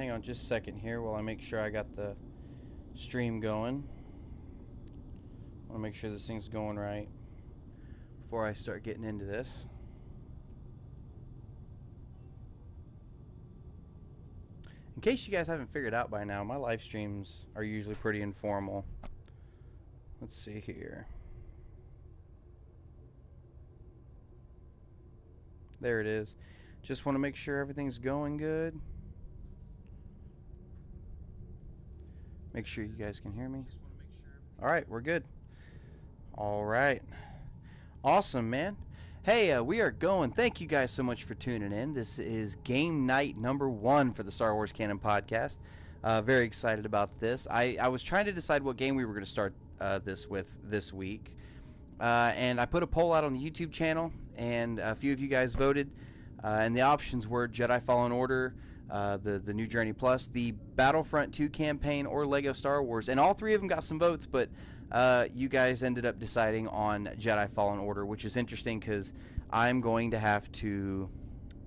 hang on just a second here while I make sure I got the stream going. I want to make sure this thing's going right before I start getting into this. In case you guys haven't figured out by now, my live streams are usually pretty informal. Let's see here. There it is. Just want to make sure everything's going good. Make sure you guys can hear me. Alright, we're good. Alright. Awesome, man. Hey, we are going. Thank you guys so much for tuning in. This is Game Night #1 for the Star Wars Canon Podcast. Very excited about this. I was trying to decide what game we were going to start this with this week. And I put a poll out on the YouTube channel, and a few of you guys voted. And the options were Jedi Fallen Order, the New Journey Plus, the Battlefront 2 campaign, or Lego Star Wars. And all three of them got some votes, but you guys ended up deciding on Jedi Fallen Order, which is interesting because I'm going to have to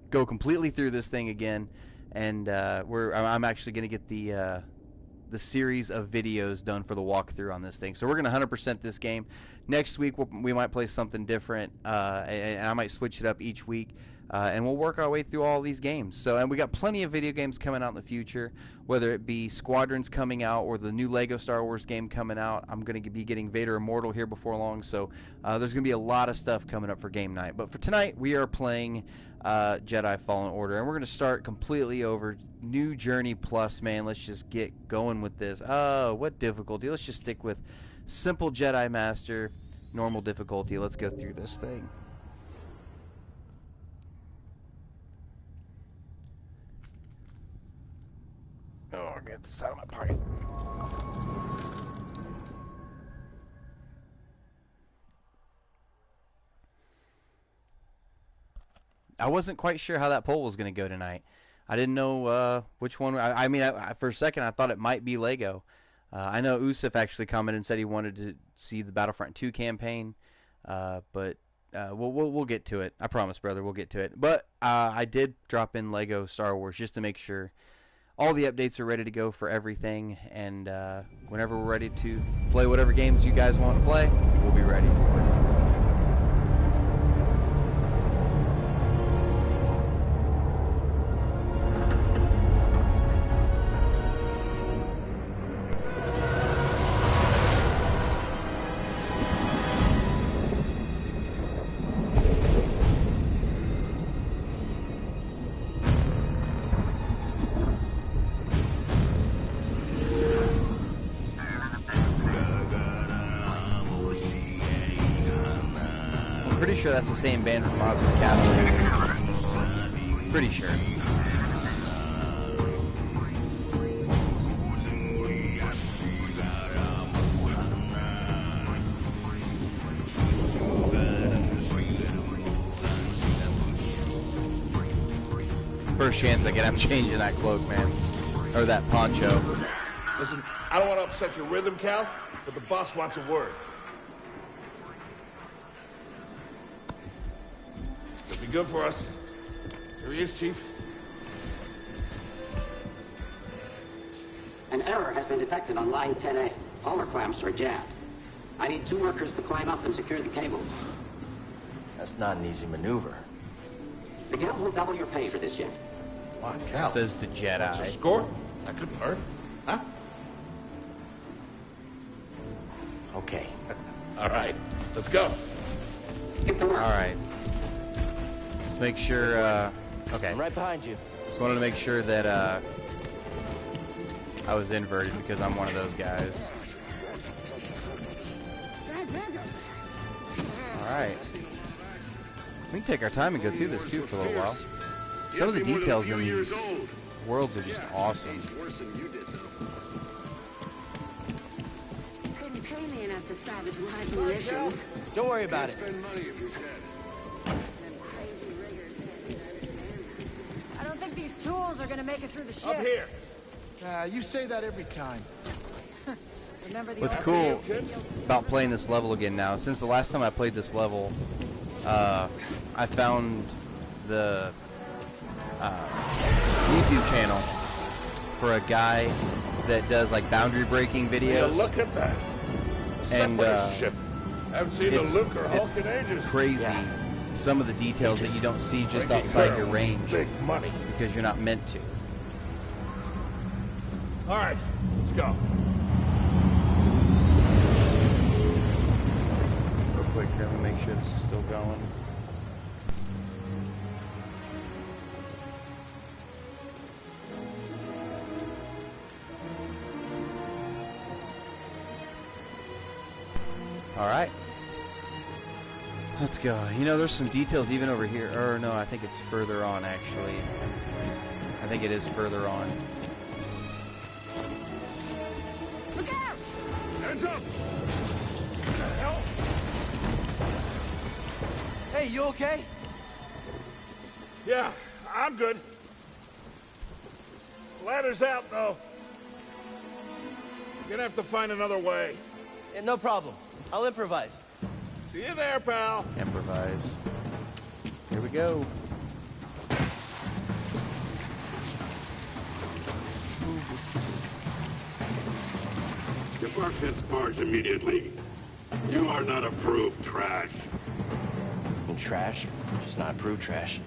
go completely through this thing again, and I'm actually going to get the series of videos done for the walkthrough on this thing. So we're going to 100% this game. Next week we might play something different, and I might switch it up each week. And we'll work our way through all these games. So, and we got plenty of video games coming out in the future, whether it be Squadrons coming out or the new Lego Star Wars game coming out. I'm going to be getting Vader Immortal here before long, so there's going to be a lot of stuff coming up for Game Night. But for tonight, we are playing Jedi Fallen Order, and we're going to start completely over New Journey Plus, man. Let's just get going with this. Oh, what difficulty? Let's just stick with Simple Jedi Master, normal difficulty. Let's go through this thing. Oh, I'll get this out of my pocket. I wasn't quite sure how that poll was going to go tonight. I didn't know which one. I mean, for a second, I thought it might be Lego. I know Usif actually commented and said he wanted to see the Battlefront 2 campaign, but we'll get to it. I promise, brother, we'll get to it. But I did drop in Lego Star Wars just to make sure all the updates are ready to go for everything, and whenever we're ready to play whatever games you guys want to play, we'll be ready for it. Sure that's the same band from Oz's Castle. Pretty sure. First chance I get, I'm changing that cloak, man. Or that poncho. Listen, I don't want to upset your rhythm, Cal, but the boss wants a word. Be good for us. Here he is, Chief. An error has been detected on line 10A. All our clamps are jabbed. I need 2 workers to climb up and secure the cables. That's not an easy maneuver. The guild will double your pay for this shift. Come on, Cal. Says the Jedi. What's your score? That couldn't hurt. Huh? Okay. All right. Let's go. Get to work. All right. Let's make sure, okay. I'm right behind you. Just wanted to make sure that, I was inverted because I'm one of those guys. Alright. We can take our time and go through this too for a little while. Some of the details in these worlds are just awesome. Couldn't pay me enough to salvage live munitions. Don't worry about it. I don't think these tools are gonna make it through the shift. Up here. You say that every time. Remember the What's old cool days? about playing this level again now, since the last time I played this level, I found the YouTube channel for a guy that does like boundary breaking Yeah, videos. look at that. And, Separation ship. Haven't seen a It's, Luke or Hulk it's in ages. crazy. Yeah. Some of the details that you don't see just Drinking outside your heroin, range Big money. because you're not meant to. All right, let's go. Real quick here, let me make sure this is still going. All right. Let's go. You know, there's some details even over here. Or no, I think it's further on, actually. I think it is further on. Look out! Hands up! Hey, you okay? Yeah, I'm good. Ladder's out, though. You're gonna have to find another way. Yeah, no problem. I'll improvise. See you there, pal. Improvise. Here we go. Depart this barge immediately. You are not approved trash. And trash? Just not approved trash.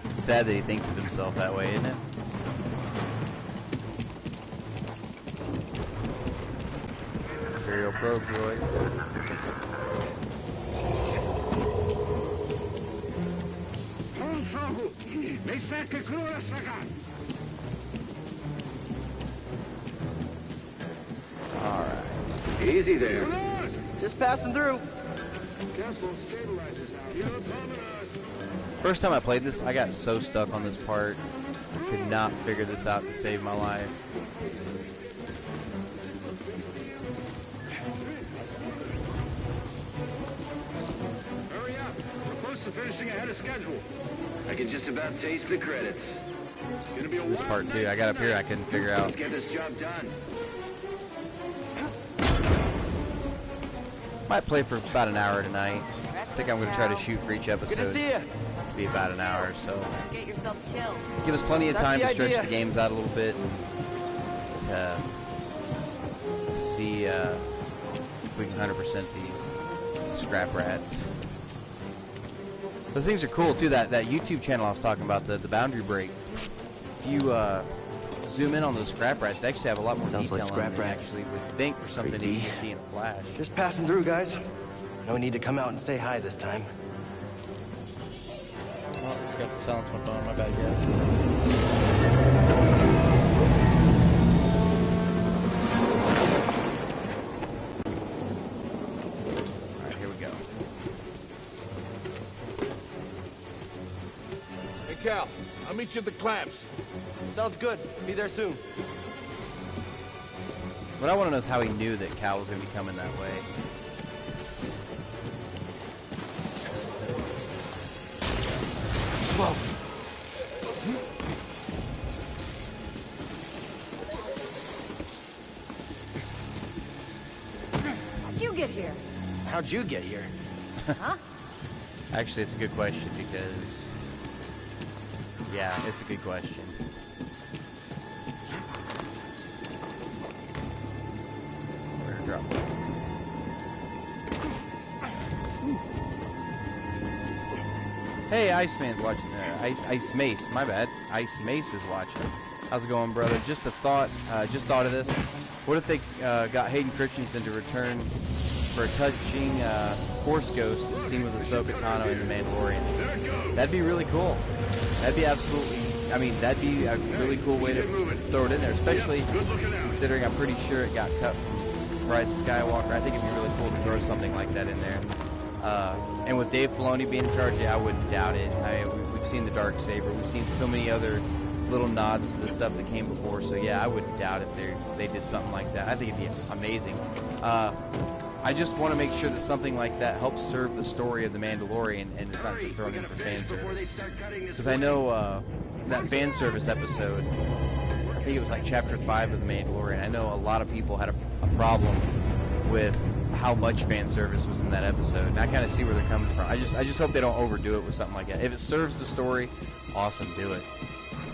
It's sad that he thinks of himself that way, isn't it? Imperial probe droid. Alright. Easy there. Just passing through. First time I played this, I got so stuck on this part. I could not figure this out to save my life. Hurry up. We're close to finishing ahead of schedule. I can just about taste the credits. It's gonna be a This part too, I got up here, I couldn't figure out. Let's get this job done. Might play for about an hour tonight. I think I'm going to try to shoot for each episode. Good to see you. To be about an hour, so Get yourself killed. give us plenty of That's time the to stretch idea. the games out a little bit. To see if we can 100% these scrap rats. Those things are cool too. That YouTube channel I was talking about, the Boundary Break. If you zoom in on those scrap rats, they actually have a lot more Sounds like detail scrap on them than you rats. actually would think for something that you can see in a flash. Just passing through, guys. No need to come out and say hi this time. Oh, I forgot to silence my phone. My bad, guys. All right, here we go. Hey, Cal, I'll meet you at the clamps. Sounds good. Be there soon. What I want to know is how he knew that Cal was going to be coming that way. Whoa. How'd you get here? How'd you get here? Huh? Actually, it's a good question because... Yeah, it's a good question. We're going to drop it. Hey, Iceman's watching there. Ice Mace, my bad. Ice Mace is watching. How's it going, brother? Just a thought. Just thought of this. What if they got Hayden Christensen to return for a touching Force Ghost scene with Ahsoka Tano in The Mandalorian? That'd be really cool. That'd be absolutely. I mean, that'd be a really cool way to throw it in there, especially considering I'm pretty sure it got cut from Rise of Skywalker. I think it'd be really cool to throw something like that in there. And with Dave Filoni being in charge, yeah, I wouldn't doubt it. We've seen the Darksaber. We've seen so many other little nods to the stuff that came before. So yeah, I wouldn't doubt it. They did something like that. I think it'd be amazing. I just want to make sure that something like that helps serve the story of the Mandalorian, and it's not just thrown in for fan service. Because I know that fan service episode, I think it was like Chapter 5 of the Mandalorian. I know a lot of people had a problem with how much fan service was in that episode, and I kind of see where they're coming from. I just hope they don't overdo it with something like that. If it serves the story, awesome, do it.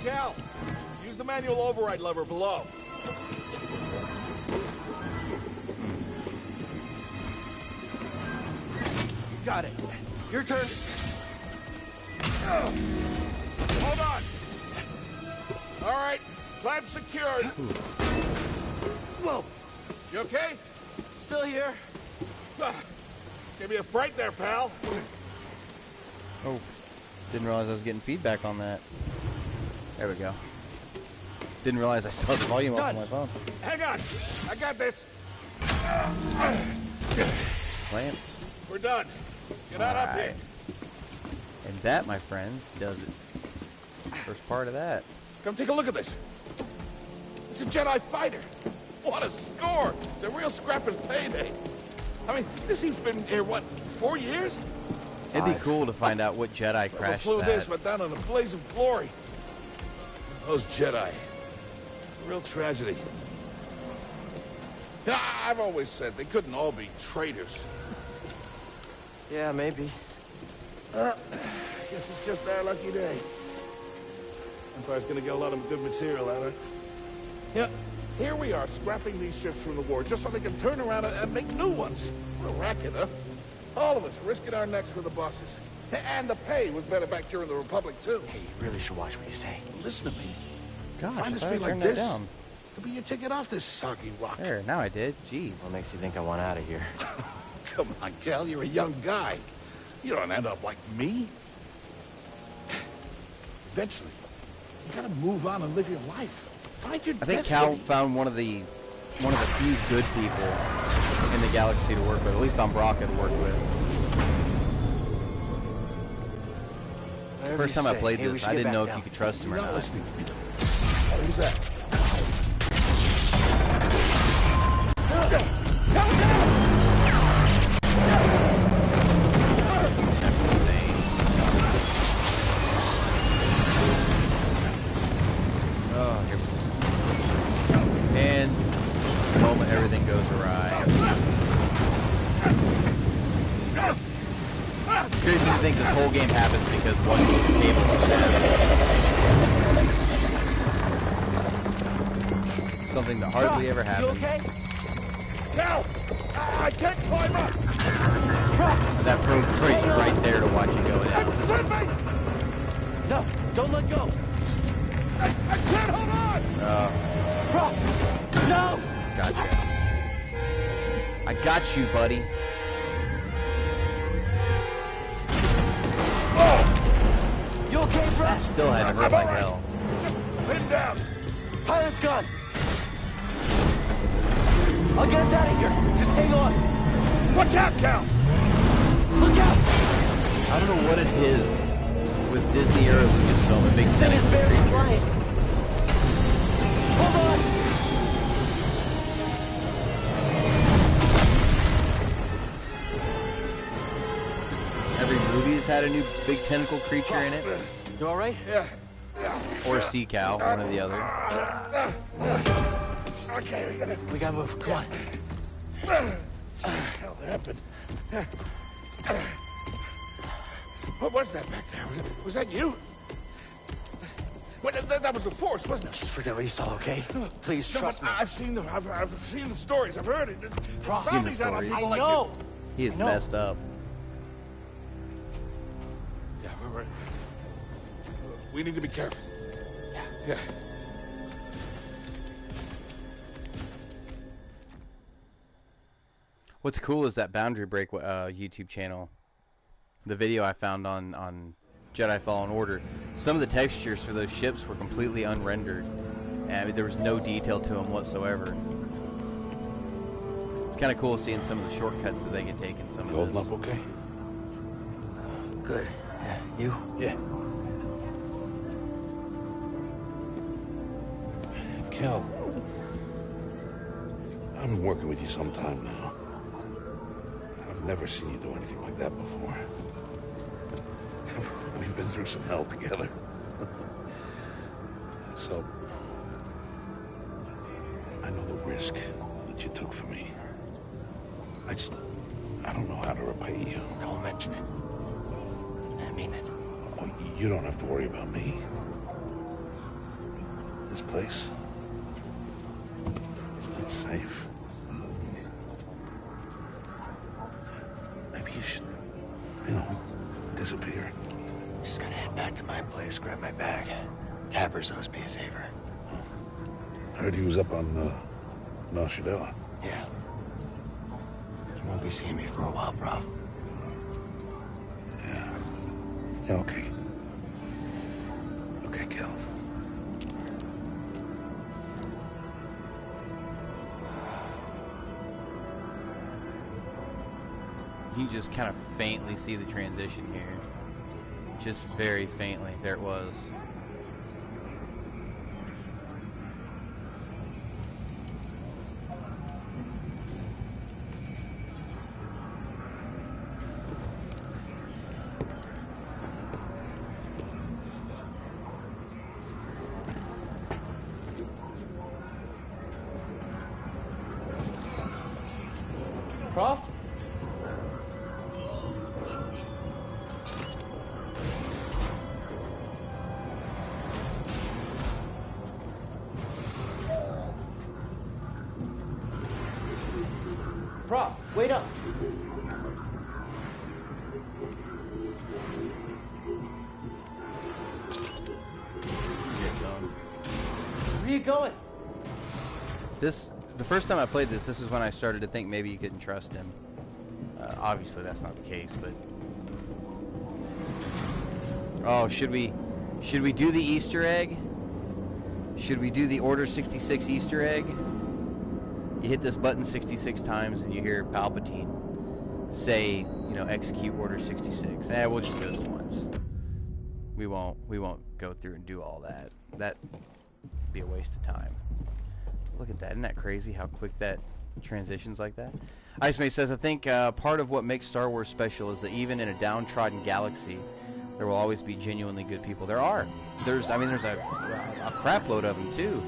Cal, use use the manual override lever below. Got it. Your turn. Hold on. All right, clamp secured. Whoa. You okay? Still here. Give me a fright there, pal. Oh, didn't realize I was getting feedback on that. There we go. Didn't realize I still had the volume off on my phone. Hang on. I got this. Clamped. We're done. Get out up here. Alright. And that, my friends, does it. First part of that. Come take a look at this. It's a Jedi fighter. What a score. It's a real scrapper's payday. I mean, this thing's been here, what, 4 years? It'd be cool to find out what Jedi Whoever crashed flew that. this went down in a blaze of glory. Those Jedi. Real tragedy. Yeah, I've always said they couldn't all be traitors. Yeah, maybe. Guess it's just our lucky day. Empire's gonna get a lot of good material out of it. Yeah, here we are, scrapping these ships from the war just so they can turn around and make new ones. What a racket, huh? All of us risking our necks for the bosses. And the pay was better back during the Republic, too. Hey, you really should watch what you say. Listen to me. Gosh, Find I a thought I street like turned that this. down. Could be your ticket off this soggy rock. There, now I did. Jeez. What makes you think I want out of here? Come on, Cal, you're a young guy. You don't end up like me. Eventually, you gotta move on and live your life. Find your I think destiny. Cal found one of the few good people in the galaxy to work with, at least on Braca to work with. Whatever First you time I say. played Hey, we this, should I get didn't know back if you now. could trust him or You're not not. listening to me. Who's that? That's insane. Oh, here we go. And the moment everything goes awry. Crazy to think this whole game happens because one cable snapped. Something that hardly ever happens. You okay? Cal! I can't climb up! That proves right there to watch you go down. Send me! No, don't let go. I can't hold on! No! Gotcha. I got you, buddy. You okay, bro? That still had to hurt like hell. Just pin down. Pilot's gone. I'll get us out of here. Just hang on. Watch out, Cal! Look out! I don't know what it is with Disney or Lucasfilm. It makes Thing is sense. barely flying. Hold on! Every movie has had a new big tentacle creature in it. You all right? Yeah. Or sea cow, one or the other. Okay, We gotta move. Come on. What happened? What was that back there? Was that you? Well, that was the Force, wasn't it? Just forget what you saw, okay? Please No, trust but me. I've seen the stories. I've heard it. Seen the Zombies out on stories. people I like know. He is I know. messed up. you. Yeah, we're right. We need to be careful. Yeah. What's cool is that Boundary Break YouTube channel. The video I found on Jedi Fallen Order. Some of the textures for those ships were completely unrendered. I mean, there was no detail to them whatsoever. It's kind of cool seeing some of the shortcuts that they can take in some You of holding this. up okay? Good. Yeah, you? Yeah. Cal, I've been working with you some time now. I've never seen you do anything like that before. We've been through some hell together. So, I know the risk that you took for me. I don't know how to repay you. Don't mention it. I mean it. Oh, you don't have to worry about me. This place. It's not safe. Maybe you should, disappear. Just gotta head back to my place, grab my bag. Tappers owes me a favor. I heard he was up on, Noshidella. Yeah. You won't be seeing me for a while, Prof. Yeah, okay. Okay, Kel. You just kind of faintly see the transition here. Just very faintly. There it was. Prof? Prof, wait up. Where are you going? The first time I played this is when I started to think maybe you couldn't trust him. Obviously that's not the case, but... Oh, should we do the Easter egg? Should we do the Order 66 Easter egg? You hit this button 66 times and you hear Palpatine say, execute Order 66. We'll just do it once. We won't go through and do all that. That'd be a waste of time. Look at that. Isn't that crazy how quick that transitions like that? Ice May says, I think part of what makes Star Wars special is that even in a downtrodden galaxy, there will always be genuinely good people. There are. There's a crap load of them, too.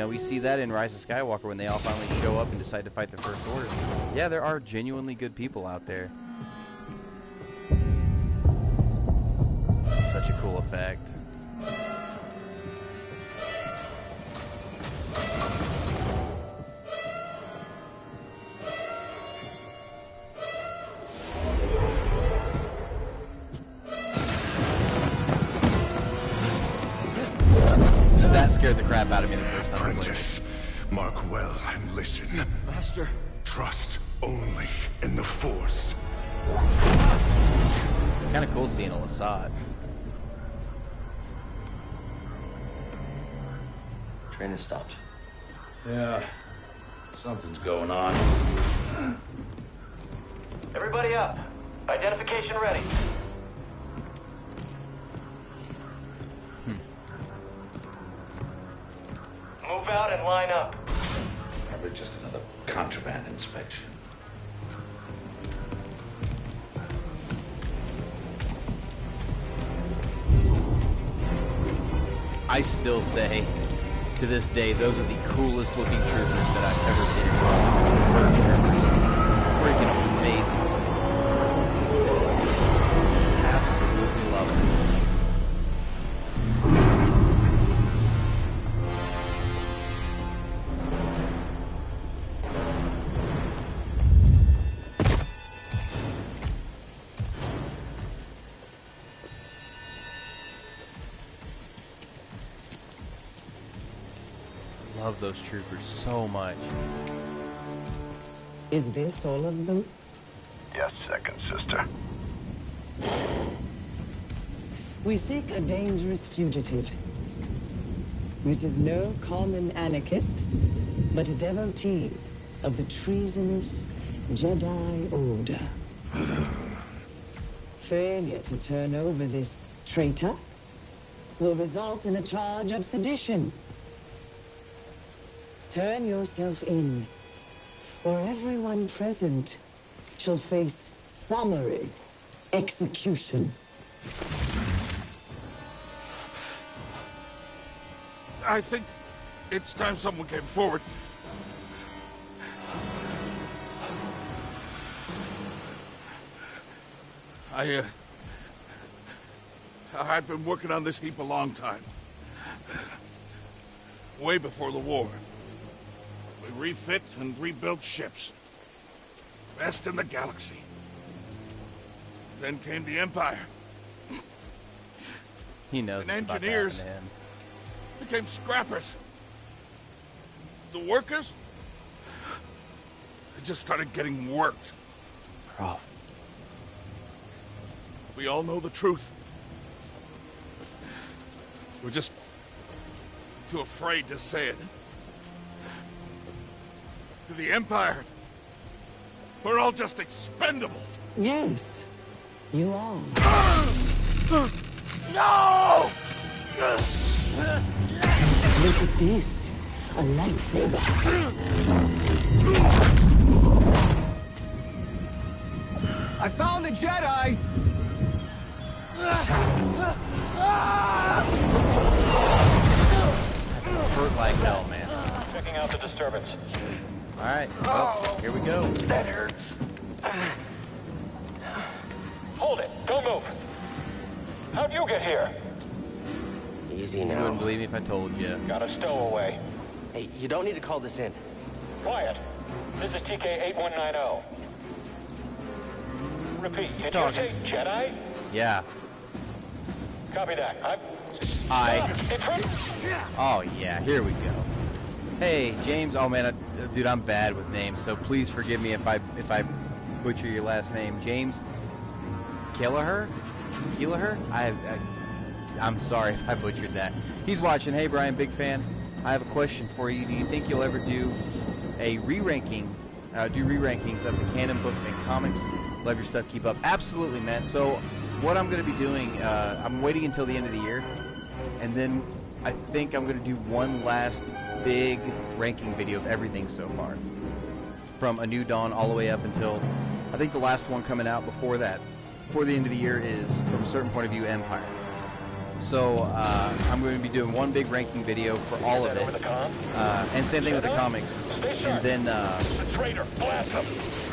We see that in Rise of Skywalker when they all finally show up and decide to fight the First Order. Yeah, there are genuinely good people out there. Such a cool effect. That scared the crap out of me the first time I played it. Apprentice, mark well and listen. Master. Trust only in the Force. Kind of cool seeing Al-Assad. Train has stopped. Yeah, something's going on. Everybody up. Identification ready. Move out and line up. Probably just another contraband inspection. I still say, to this day, those are the coolest looking troopers that I've ever seen in Star Wars. The Purge troopers. Freaking amazing. Absolutely love them. Love those troopers so much. Is this all of them? Yes, second sister. We seek a dangerous fugitive. This is no common anarchist, but a devotee of the treasonous Jedi Order. Failure to turn over this traitor will result in a charge of sedition. Turn yourself in, or everyone present shall face summary execution. I think it's time someone came forward. I've been working on this heap a long time. way before the war. We refit and rebuilt ships. Best in the galaxy. Then came the Empire. He knows. And it's about to engineers happen to him. became scrappers. The workers, they just started getting worked. Oh. We all know the truth. We're just too afraid to say it. To the Empire, we're all just expendable. Yes, you are. No! Look at this. A lightsaber. I found the Jedi! Hurt like hell, man. Checking out the disturbance. Alright, well, here we go. That hurts. Hold it. Don't move. How'd you get here? Easy You now. wouldn't believe me if I told you. Got a stowaway. Hey, you don't need to call this in. Quiet. This is TK-8190. Repeat. Did you Talking. say Jedi? Yeah. Copy that. Oh, yeah, here we go. Hey, James. Oh, man, dude, I'm bad with names, so please forgive me if I butcher your last name. James Kelleher? I'm sorry if I butchered that. He's watching. Hey, Brian, big fan. I have a question for you. Do you think you'll ever do a re-rankings of the canon books and comics? Love your stuff. Keep up. Absolutely, man. So what I'm going to be doing, I'm waiting until the end of the year, and then I think I'm going to do one last big ranking video of everything so far, from A New Dawn all the way up until, I think the last one coming out before that, before the end of the year, is, from a certain point of view, Empire. So I'm going to be doing one big ranking video for all of it, and same thing with the comics. And then I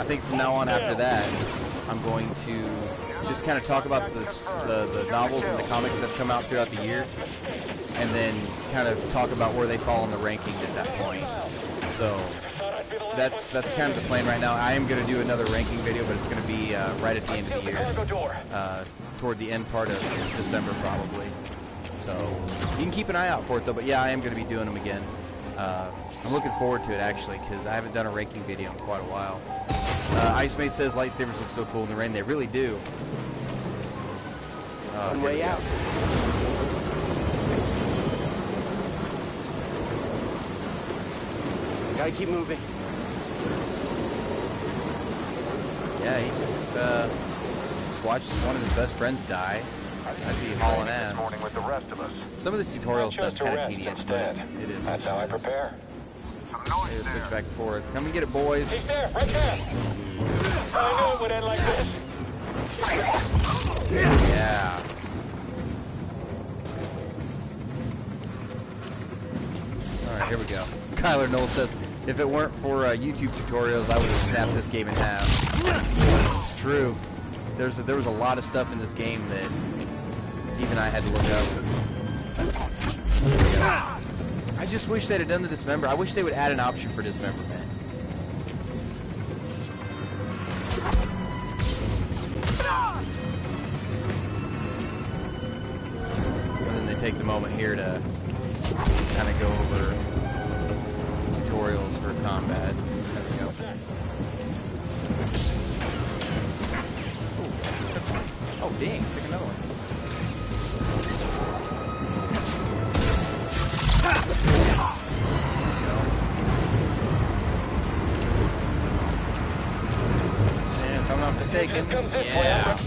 think from now on after that, I'm going to just kind of talk about the novels and the comics that have come out throughout the year, and then kind of talk about where they fall in the ranking at that point. So that's kind of the plan right now. I am going to do another ranking video, but it's going to be right at the end of the year, toward the end part of December probably. So you can keep an eye out for it though. But yeah, I am going to be doing them again. I'm looking forward to it actually, because I haven't done a ranking video in quite a while. Ice May says lightsabers look so cool in the rain. They really do. On way out. Gotta keep moving. Yeah, he just watched one of his best friends die. I'd be hauling ass. With the rest of us. Some of this tutorial stuff's kind of tedious, but it is. That's how I prepare. It is switch back and forth. Come and get it, boys. He's there, right there. I knew it would end like this. Yeah. All right, here we go. Kyler Knoll says, if it weren't for YouTube tutorials, I would have snapped this game in half. It's true. There was a lot of stuff in this game that even I had to look up. I just wish they'd have done the dismember. I wish they would add an option for dismemberment. And then they take the moment here to kind of go over tutorials for combat. There we go. Oh, dang, pick another one. And if I'm not mistaken, yeah.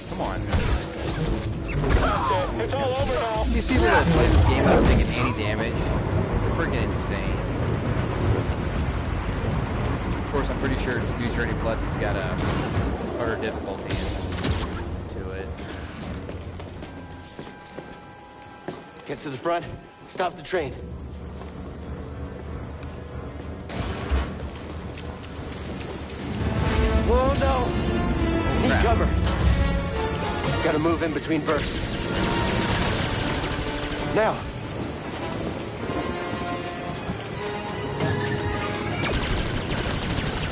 Come on. It's all over now. These people that play this game without taking any damage, they're freaking insane. Of course, I'm pretty sure New Journey Plus has got a harder difficulty to it. Get to the front. Stop the train. Whoa, no! Need cover. Gotta move in between bursts. Now.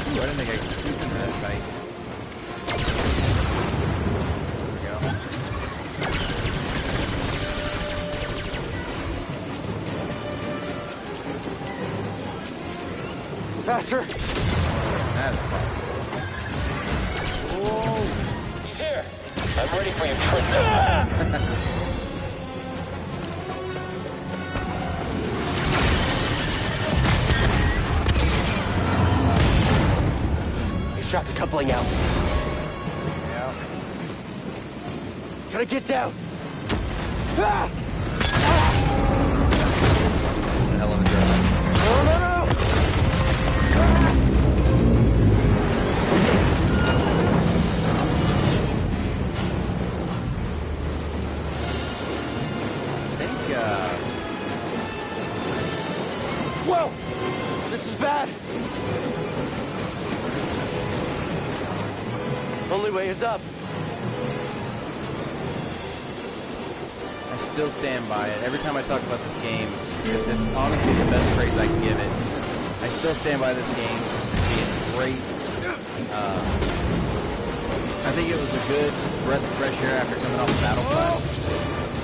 Ooh, I didn't think I could squeeze into that tight. There we go. Faster. That is possible. Whoa. He's here. I'm ready for you, Tristan. He shot the coupling out. Yeah. Gotta get down. Ah! Hell of a drive. No, no, no! Whoa! This is bad! Only way is up. I still stand by it. Every time I talk about this game, because it's honestly the best praise I can give it. I still stand by this game being great. I think it was a good breath of fresh air after coming off the Battlefront,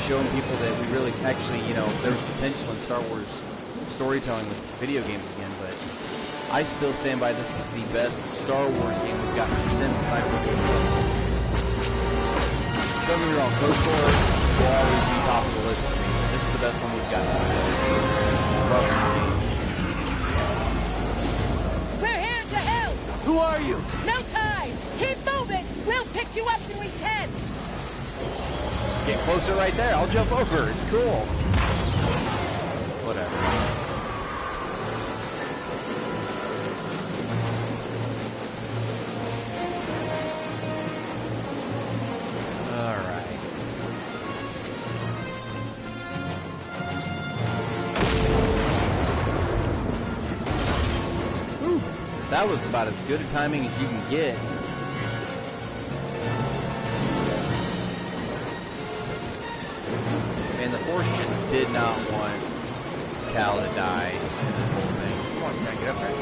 showing people that we really actually, you know, there's potential in Star Wars storytelling with video games again, but I still stand by this is the best Star Wars game we've gotten since 1984. Don't get me wrong, KOTOR will always be top of the list for me, but this is the best one we've gotten since. Love this game. We're here to help! Who are you? No time! Keep moving! We'll pick you up when we can! Just get closer right there, I'll jump over, it's cool. Whatever. That was about as good a timing as you can get. And the Force just did not want Cal to die in this whole thing. Come on, can I get up there?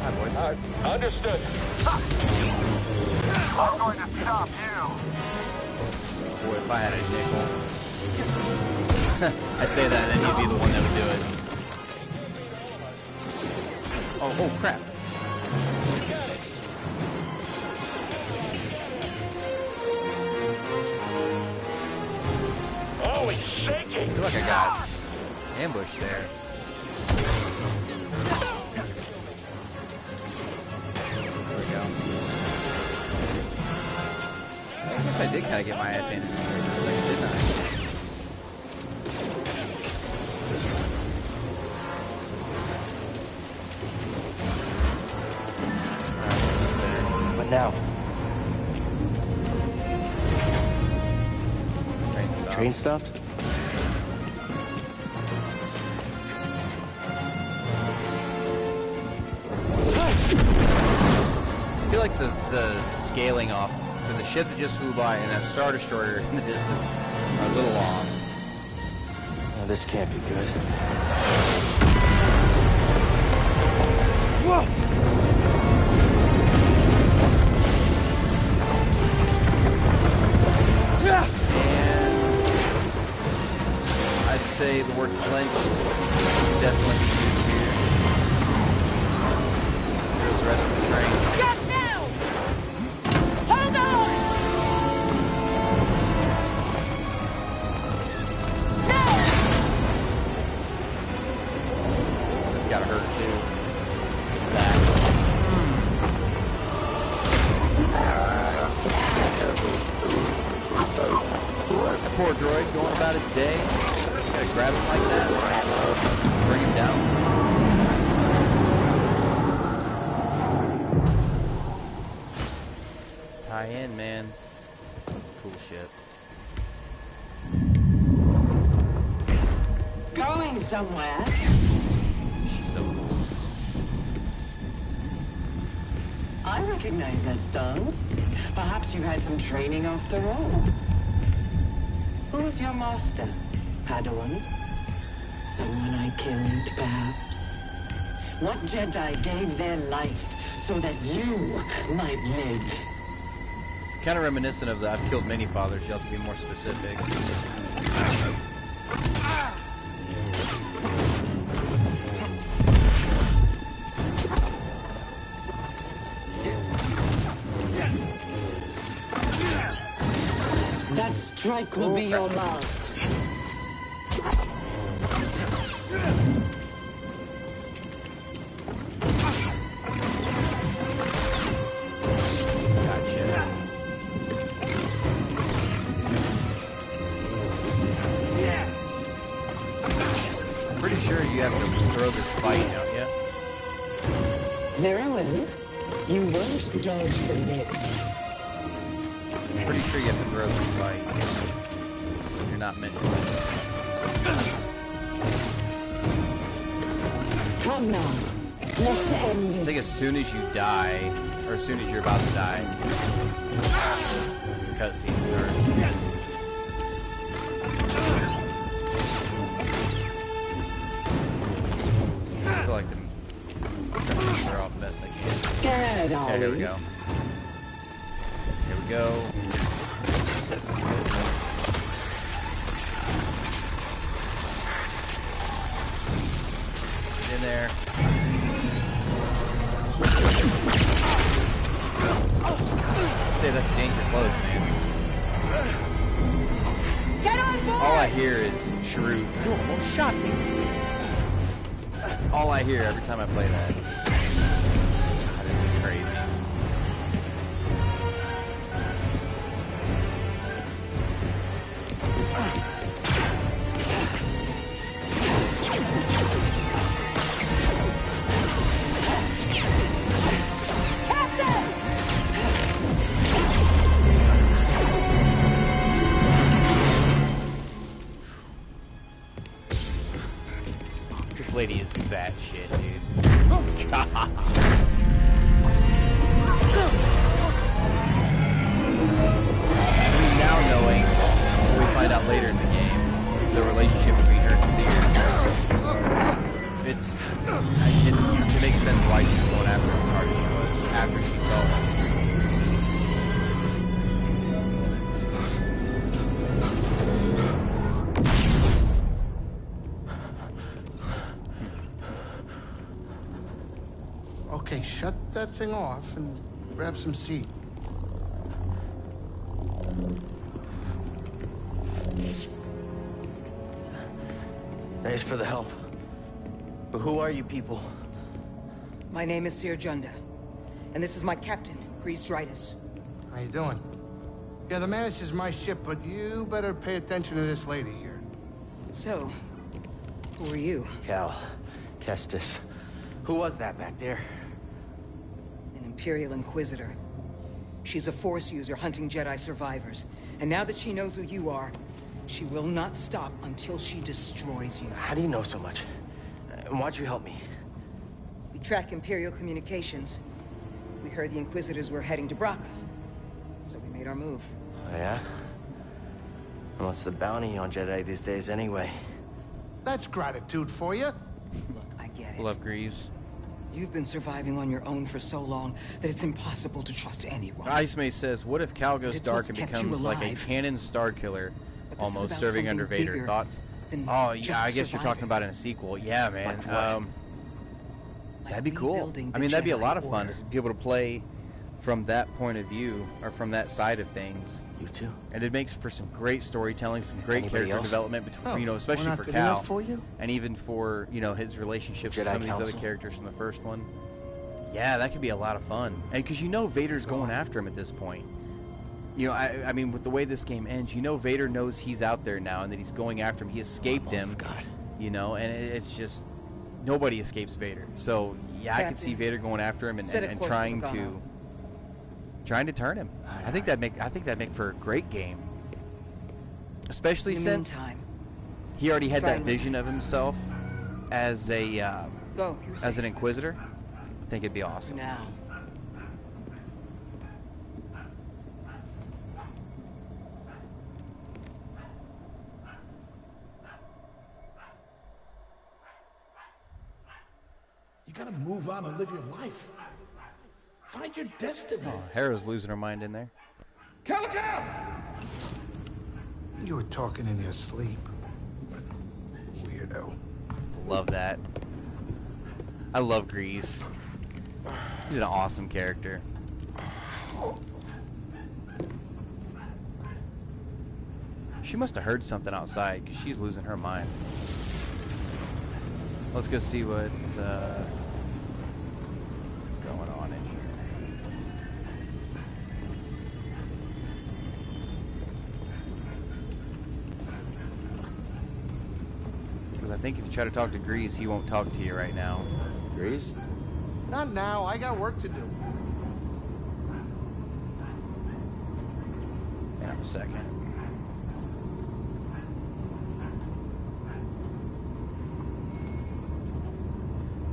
Hi, boys. Understood. I'm going to stop you. Boy, if I had a nickel. I say that, and then you'd be the one that would do it. Oh crap. Oh, he's shaking. I feel like I got ambushed there. There we go. I guess I did kind of get my ass handed to me for a second, didn't I? Now. Train stopped. I feel like the scaling off for the ship that just flew by and that Star Destroyer in the distance are a little off. Oh, this can't be good. Whoa! And I'd say the word clenched definitely be used here. Here's the rest of the train. Just now! Hold on! No! poor droid going about his day. Gotta grab him like that. Bring him down. Tie in, man. Cool shit. Going somewhere. She's so cool. I recognize that stance. Perhaps you've had some training after all. Who's your master, Padawan? Someone I killed, perhaps? What Jedi gave their life so that you might live? Kind of reminiscent of the I've killed many fathers. You have to be more specific. That strike will be your last. Pretty sure you have to throw this fight, don't you? Very well. You won't dodge the next. Pretty sure you have to throw this fight. You're not meant to. Come now. Let's end I it. think as soon as you die, or as soon as you're about to die, the cutscene starts. I feel like I'm trying to figure out the best I can. Good, Okay, here we go. Here we go. Get in there. I'd say that's danger close, man. Get on board! All I hear is Shrew. You almost shot me. That's all I hear every time I play that. God, this is crazy. This lady is bad shit, dude. God. Now knowing, we find out later in the game, the relationship between her and Seer. It makes sense why she was going after her as hard as she was after she saw it. Okay, shut that thing off and grab some seat. Thanks for the help. But who are you people? My name is Seer Junda, and this is my captain, Grease Dritus. How you doing? Yeah, the Mantis is my ship, but you better pay attention to this lady here. So, who are you? Cal. Kestis. Who was that back there? An Imperial Inquisitor. She's a Force user hunting Jedi survivors. And now that she knows who you are, she will not stop until she destroys you. How do you know so much? And why'd you help me? We track Imperial communications. We heard the Inquisitors were heading to Braca. So we made our move. Oh, yeah? And what's the bounty on Jedi these days anyway? That's gratitude for you. Look, I get it. Love Grease. You've been surviving on your own for so long that it's impossible to trust anyone. Ice May says, what if Cal goes It's dark what's and kept becomes you like a alive. canon star killer, But this is almost about serving under something Vader? bigger Thoughts? than Oh, yeah, just I guess you're talking surviving. about in a sequel. Yeah, man. Like what? That'd be cool. rebuilding the I mean, that'd be a Jedi lot of fun Order. to be able to play from that point of view, or from that side of things. You too. And it makes for some great storytelling, some great Anybody character else? development between, Oh, you know, we're especially not for good Cal, enough for you? and even for, you know, his relationships with Jedi some of these Council? other characters from the first one. Yeah, that could be a lot of fun. And because you know Vader's going after him at this point. You know, I mean, with the way this game ends, you know Vader knows he's out there now and that he's going after him. He escaped him. God. You know, and it's just nobody escapes Vader. So yeah, I could see Vader going after him and trying to turn him. I think that'd make for a great game. Especially since he already had that vision of himself as a as an Inquisitor. I think it'd be awesome. Now. You gotta move on and live your life. Find your destiny. Oh, Hera's losing her mind in there. Calico! You were talking in your sleep. Weirdo. Love that. I love Grease. He's an awesome character. She must have heard something outside because she's losing her mind. Let's go see what's going on in here. Because I think if you try to talk to Grease, he won't talk to you right now. Grease? Not now. I got work to do. Hang on a second.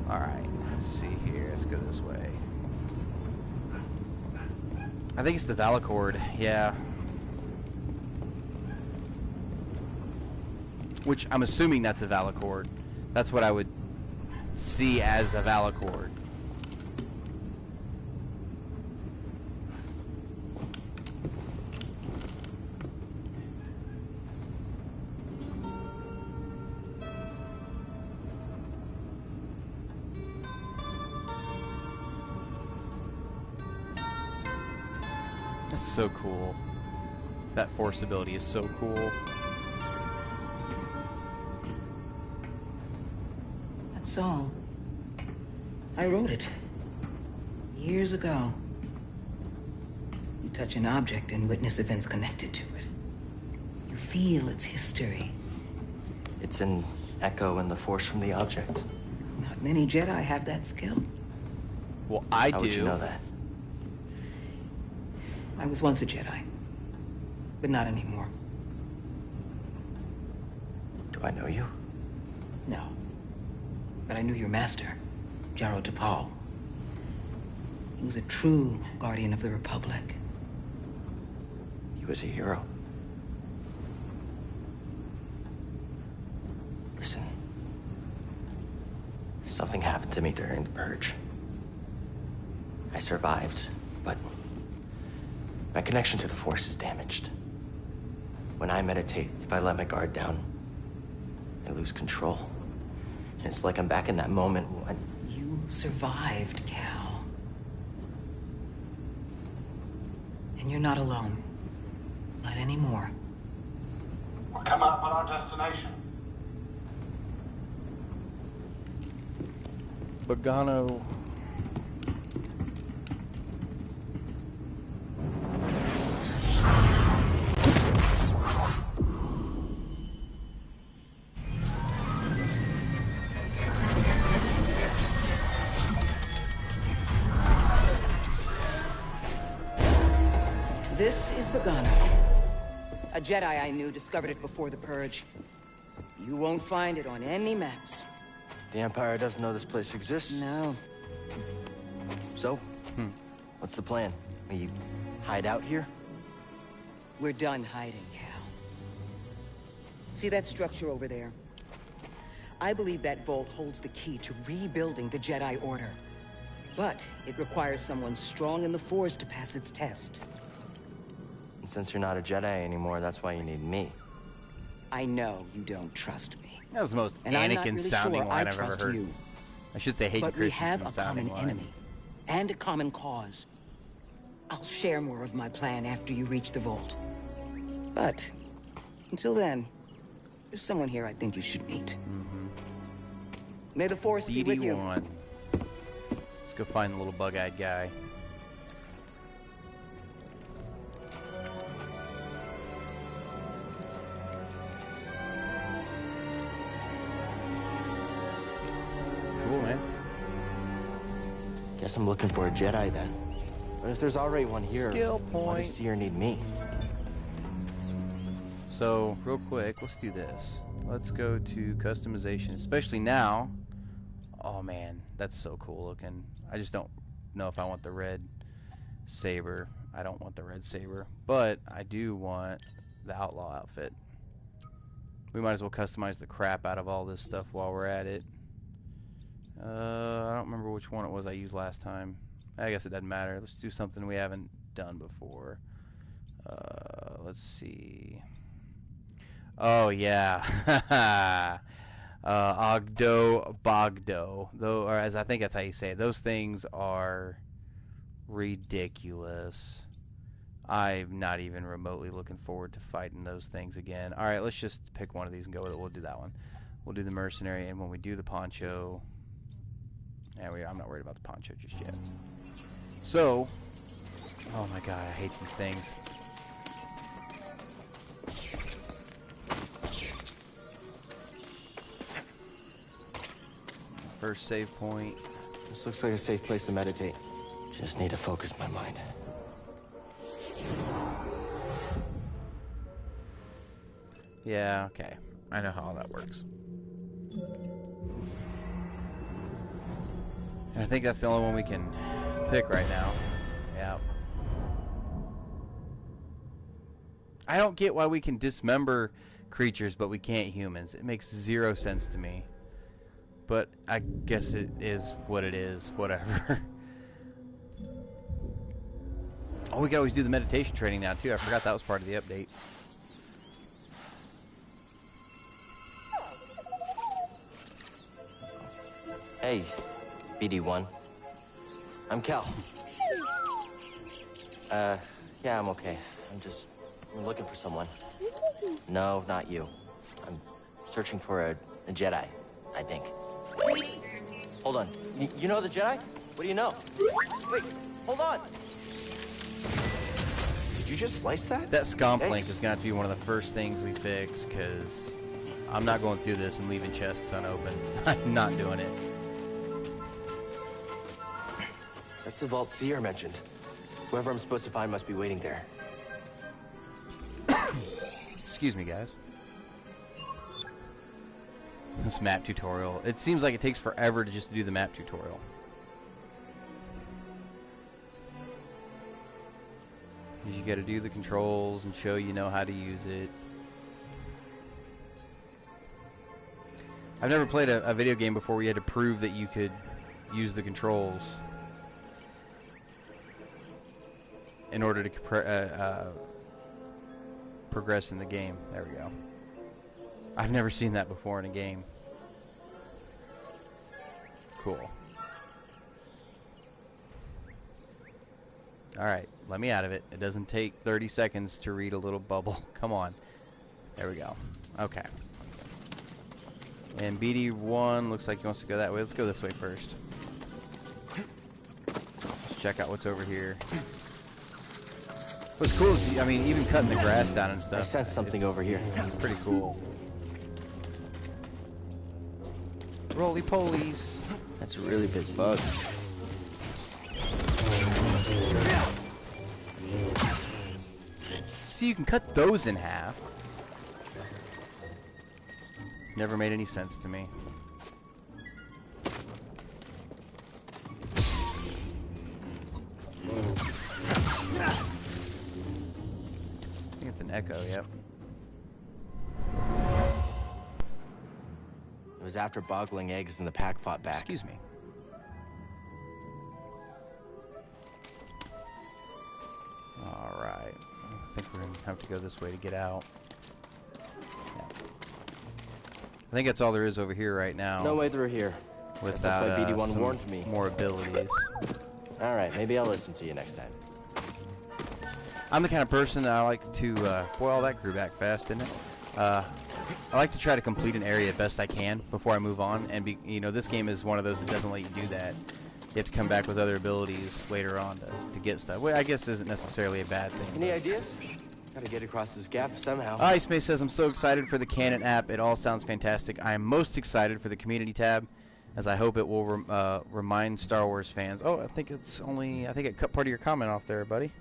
Alright, let's see here. Let's go this way. I think it's the Valacord, yeah. Which I'm assuming that's a Valacord. That's what I would see as a Valacord. That's so cool. That force ability is so cool. That's all. I wrote it. Years ago. You touch an object and witness events connected to it. You feel its history. It's an echo in the force from the object. Not many Jedi have that skill. Well, I do. How would you know that? I was once a Jedi, but not anymore. Do I know you? No. But I knew your master, Jaro Tapal. He was a true guardian of the Republic. He was a hero. Listen. Something happened to me during the Purge. I survived, but my connection to the Force is damaged. When I meditate, if I let my guard down, I lose control. And it's like I'm back in that moment when... You survived, Cal. And you're not alone. Not anymore. We're coming up on our destination. Bogano. This is Bogano. A Jedi I knew discovered it before the Purge. You won't find it on any maps. The Empire doesn't know this place exists? No. So? What's the plan? Will you hide out here? We're done hiding, Cal. See that structure over there? I believe that vault holds the key to rebuilding the Jedi Order. But it requires someone strong in the Force to pass its test. And since you're not a Jedi anymore, that's why you need me. I know you don't trust me. That was the most And I'm not Anakin really sounding sure line I I've ever trust heard. you. I should say Hayden But we Christensen have a sounding common line. enemy and a common cause. I'll share more of my plan after you reach the vault. But until then, there's someone here I think you should meet. May the Force be with you. BD1. Let's go find the little bug-eyed guy. Guess I'm looking for a Jedi then. But if there's already one here, Skill point. why does Seer need me? So, real quick, let's do this. Let's go to customization, especially now. Oh man, that's so cool looking. I just don't know if I want the red saber. I don't want the red saber, but I do want the outlaw outfit. We might as well customize the crap out of all this stuff while we're at it. I don't remember which one it was I used last time. I guess it doesn't matter. Let's do something we haven't done before. Let's see. Oh yeah. Ogdo Bogdo. Though, or as I think that's how you say it. Those things are ridiculous. I'm not even remotely looking forward to fighting those things again. Alright, let's just pick one of these and go with it. We'll do that one. We'll do the mercenary, and when we do the poncho... Yeah, I'm not worried about the poncho just yet. So... Oh my god, I hate these things. First save point. This looks like a safe place to meditate. Just need to focus my mind. Yeah, okay. I know how all that works. And I think that's the only one we can pick right now. Yeah. I don't get why we can dismember creatures, but we can't humans. It makes zero sense to me. But I guess it is what it is. Whatever. Oh, we can always do the meditation training now, too. I forgot that was part of the update. Hey, BD1. I'm Cal. Yeah, I'm okay. I'm looking for someone. No, not you. I'm searching for a Jedi, I think. Hold on. You know the Jedi? What do you know? Wait, hold on. Did you just slice that? That scomp link is going to have to be one of the first things we fix, because I'm not going through this and leaving chests unopened. I'm not doing it. That's the vault Seer mentioned. Whoever I'm supposed to find must be waiting there. Excuse me, guys. This map tutorial. It seems like it takes forever to just do the map tutorial. You got to do the controls and show you know how to use it. I've never played a video game before where you had to prove that you could use the controls in order to progress in the game. There we go. I've never seen that before in a game. Cool. Alright, let me out of it. It doesn't take 30 seconds to read a little bubble. Come on. There we go. Okay. And BD1 looks like he wants to go that way. Let's go this way first. Let's check out what's over here. What's cool is, I mean, even cutting the grass down and stuff. I sense something over here. It's pretty cool. Roly-polies. That's a really big bug. See, you can cut those in half. Never made any sense to me. I think it's an echo, yep. It was after boggling eggs and the pack fought back. Excuse me. Alright. I think we're going to have to go this way to get out. Yeah. I think that's all there is over here right now. No way through here. Without that's why BD1 warned me. More abilities. Alright, maybe I'll listen to you next time. I'm the kind of person that I like to, boy, all that grew back fast, didn't it? I like to try to complete an area best I can before I move on, and you know, this game is one of those that doesn't let you do that. You have to come back with other abilities later on to get stuff. Well, I guess isn't necessarily a bad thing. Any ideas? Gotta get across this gap somehow. Ice May says, I'm so excited for the Canon app. It all sounds fantastic. I am most excited for the community tab. as I hope it will remind Star Wars fans. Oh, I think it cut part of your comment off there, buddy.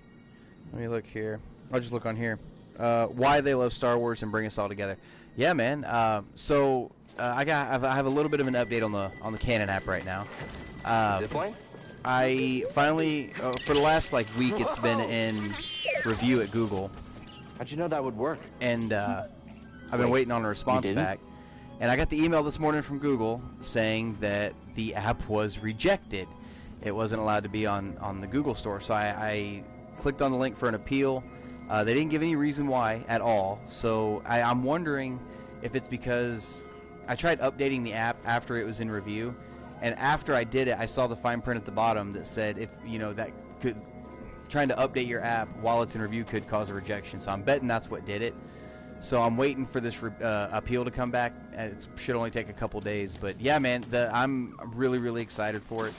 Let me look here. I'll just look on here. Why they love Star Wars and bring us all together. Yeah, man. I have a little bit of an update on the Canon app right now. Zipline? I finally, for the last week, it's been in review at Google. How'd you know that would work? And I've been waiting on a response back. And I got the email this morning from Google saying that the app was rejected. It wasn't allowed to be on the Google store. So I clicked on the link for an appeal. They didn't give any reason why at all. So I'm wondering if it's because I tried updating the app after it was in review. And after I did it, I saw the fine print at the bottom that said if trying to update your app while it's in review could cause a rejection. So I'm betting that's what did it. So I'm waiting for this appeal to come back. It should only take a couple days. But yeah, man, I'm really, really excited for it.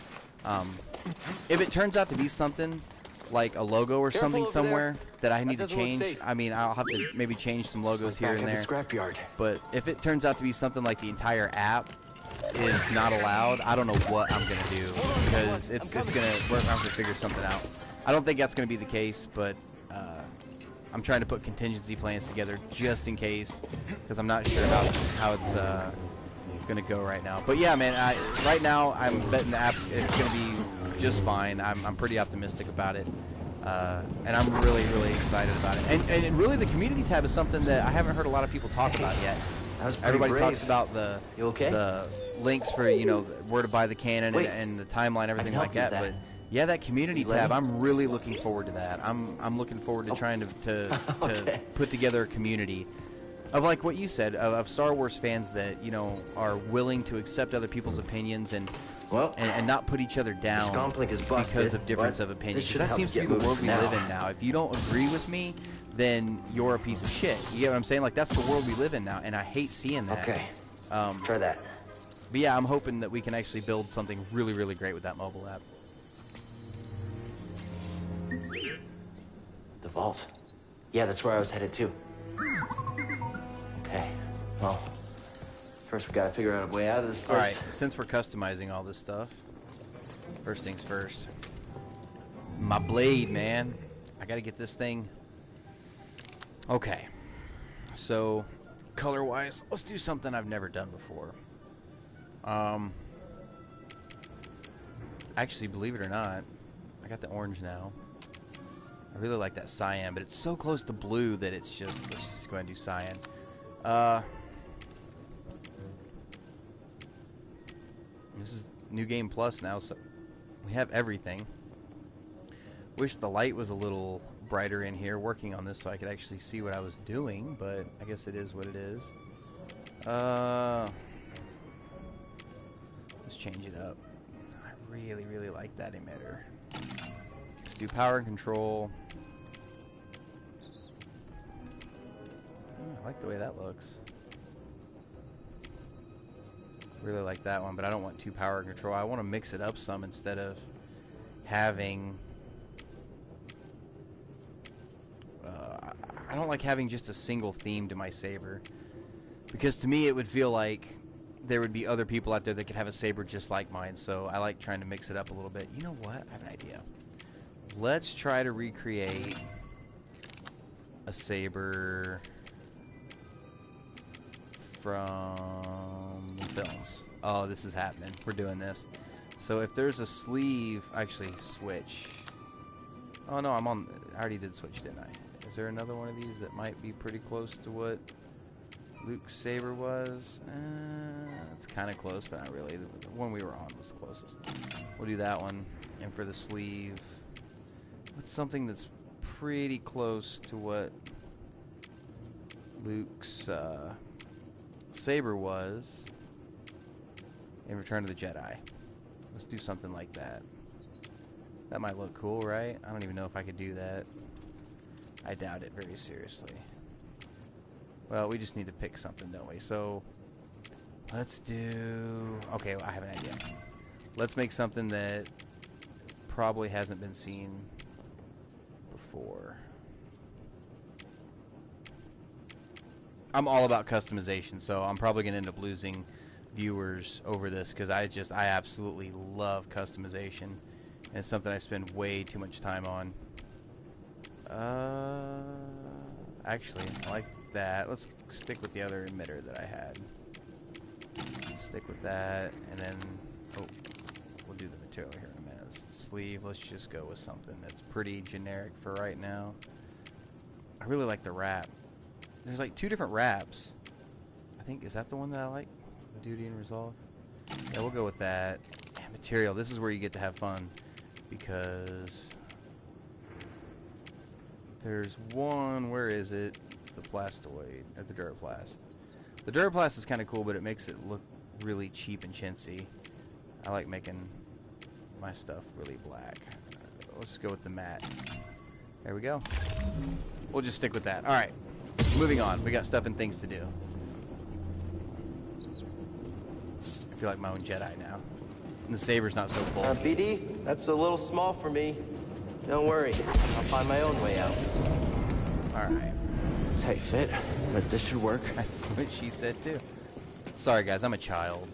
If it turns out to be something like a logo or something somewhere that I need to change, I mean, I'll have to maybe change some logos here and there. Scrapyard. But if it turns out to be something like the entire app is not allowed, I don't know what I'm gonna do, because we're gonna have to figure something out. I don't think that's gonna be the case, but I'm trying to put contingency plans together just in case, because I'm not sure how it's gonna go right now. But yeah, man, right now I'm betting the app's it's gonna be just fine. I'm pretty optimistic about it, and I'm really, really excited about it. And really, the community tab is something that I haven't heard a lot of people talk about yet. Everybody talks about the links for where to buy the Canon and the timeline, everything like that. But yeah, that community tab, I'm really looking forward to that. I'm looking forward to trying to put together a community of, like what you said, of Star Wars fans that are willing to accept other people's opinions and not put each other down because of difference of opinion. That seems to be the world we live in now. If you don't agree with me, then you're a piece of shit. You get what I'm saying? Like, that's the world we live in now, and I hate seeing that. Okay. Try that. But yeah, I'm hoping that we can actually build something really, really great with that mobile app. The vault. Yeah, that's where I was headed to. Okay. Well, first we gotta figure out a way out of this place. Alright, since we're customizing all this stuff, first things first. My blade, man. I gotta get this thing. Okay. So, color-wise, let's do something I've never done before. Actually, believe it or not, I got the orange now. I really like that cyan, but it's so close to blue that let's just go ahead and do cyan. This is New Game Plus now, so we have everything. Wish the light was a little brighter in here, working on this so I could actually see what I was doing, but I guess it is what it is. Let's change it up. I really, really like that emitter. Let's do power and control. I like the way that looks. Really like that one, but I don't want two power and control. I want to mix it up some instead of having... I don't like having just a single theme to my saber, because to me it would feel like there would be other people out there that could have a saber just like mine, so I like trying to mix it up a little bit. You know what? I have an idea. Let's try to recreate a saber from films. Oh, this is happening. We're doing this. So if there's a sleeve, actually switch. Oh no, I already did switch, didn't I? Is there another one of these that might be pretty close to what Luke's saber was? It's kind of close, but not really. The one we were on was the closest. We'll do that one. And for the sleeve, what's something that's pretty close to what Luke's saber was in Return of the Jedi? Let's do something like that. That might look cool, right? I don't even know if I could do that. I doubt it very seriously. Well, we just need to pick something, don't we? So, let's do... Okay, well, I have an idea. Let's make something that probably hasn't been seen before. I'm all about customization, so I'm probably going to end up losing viewers over this, because I absolutely love customization, and it's something I spend way too much time on. Actually, I like that. Let's stick with the other emitter that I had. Stick with that, and then we'll do the material here in a minute. Sleeve. Let's just go with something that's pretty generic for right now. I really like the wrap. There's like 2 different wraps. I think, is that the one that I like? The Duty and Resolve? Yeah, we'll go with that. Yeah, material. This is where you get to have fun, because there's one, where is it? The Plastoid, or the Duraplast. The Duraplast is kind of cool, but it makes it look really cheap and chintzy. I like making my stuff really black. Let's go with the matte. There we go. We'll just stick with that. Alright, moving on. We got stuff and things to do. I feel like my own Jedi now. And the saber's not so full. BD, that's a little small for me. Don't worry, I'll find my own way out. Alright. Tight fit, but this should work. That's what she said too. Sorry guys, I'm a child.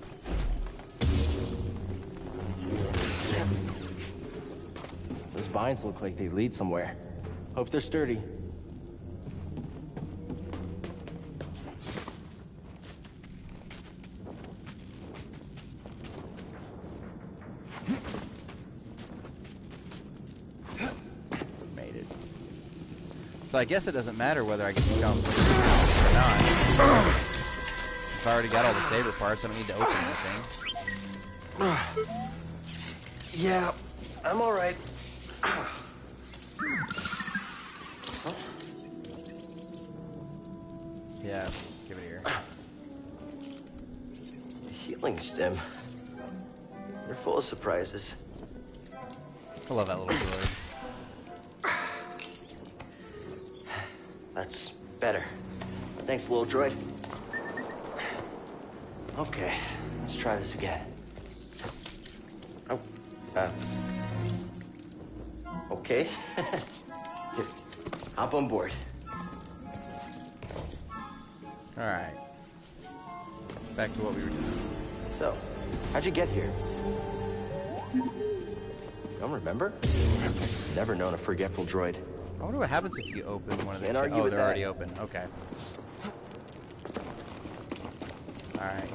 Those vines look like they lead somewhere. Hope they're sturdy. Made it. So I guess it doesn't matter whether I get to jump or not. If I already got all the saber parts, I don't need to open anything. Yeah, I'm all right. Yeah, give it here. Healing stem. They're full of surprises. I love that little droid. That's better. Thanks, little droid. Okay, let's try this again. Oh, okay. Here, hop on board. Alright. Back to what we were doing. So, how'd you get here? Don't remember? Never known a forgetful droid. I wonder what happens if you open one of these. Can't argue Oh, with they're that. already open. Okay. Alright.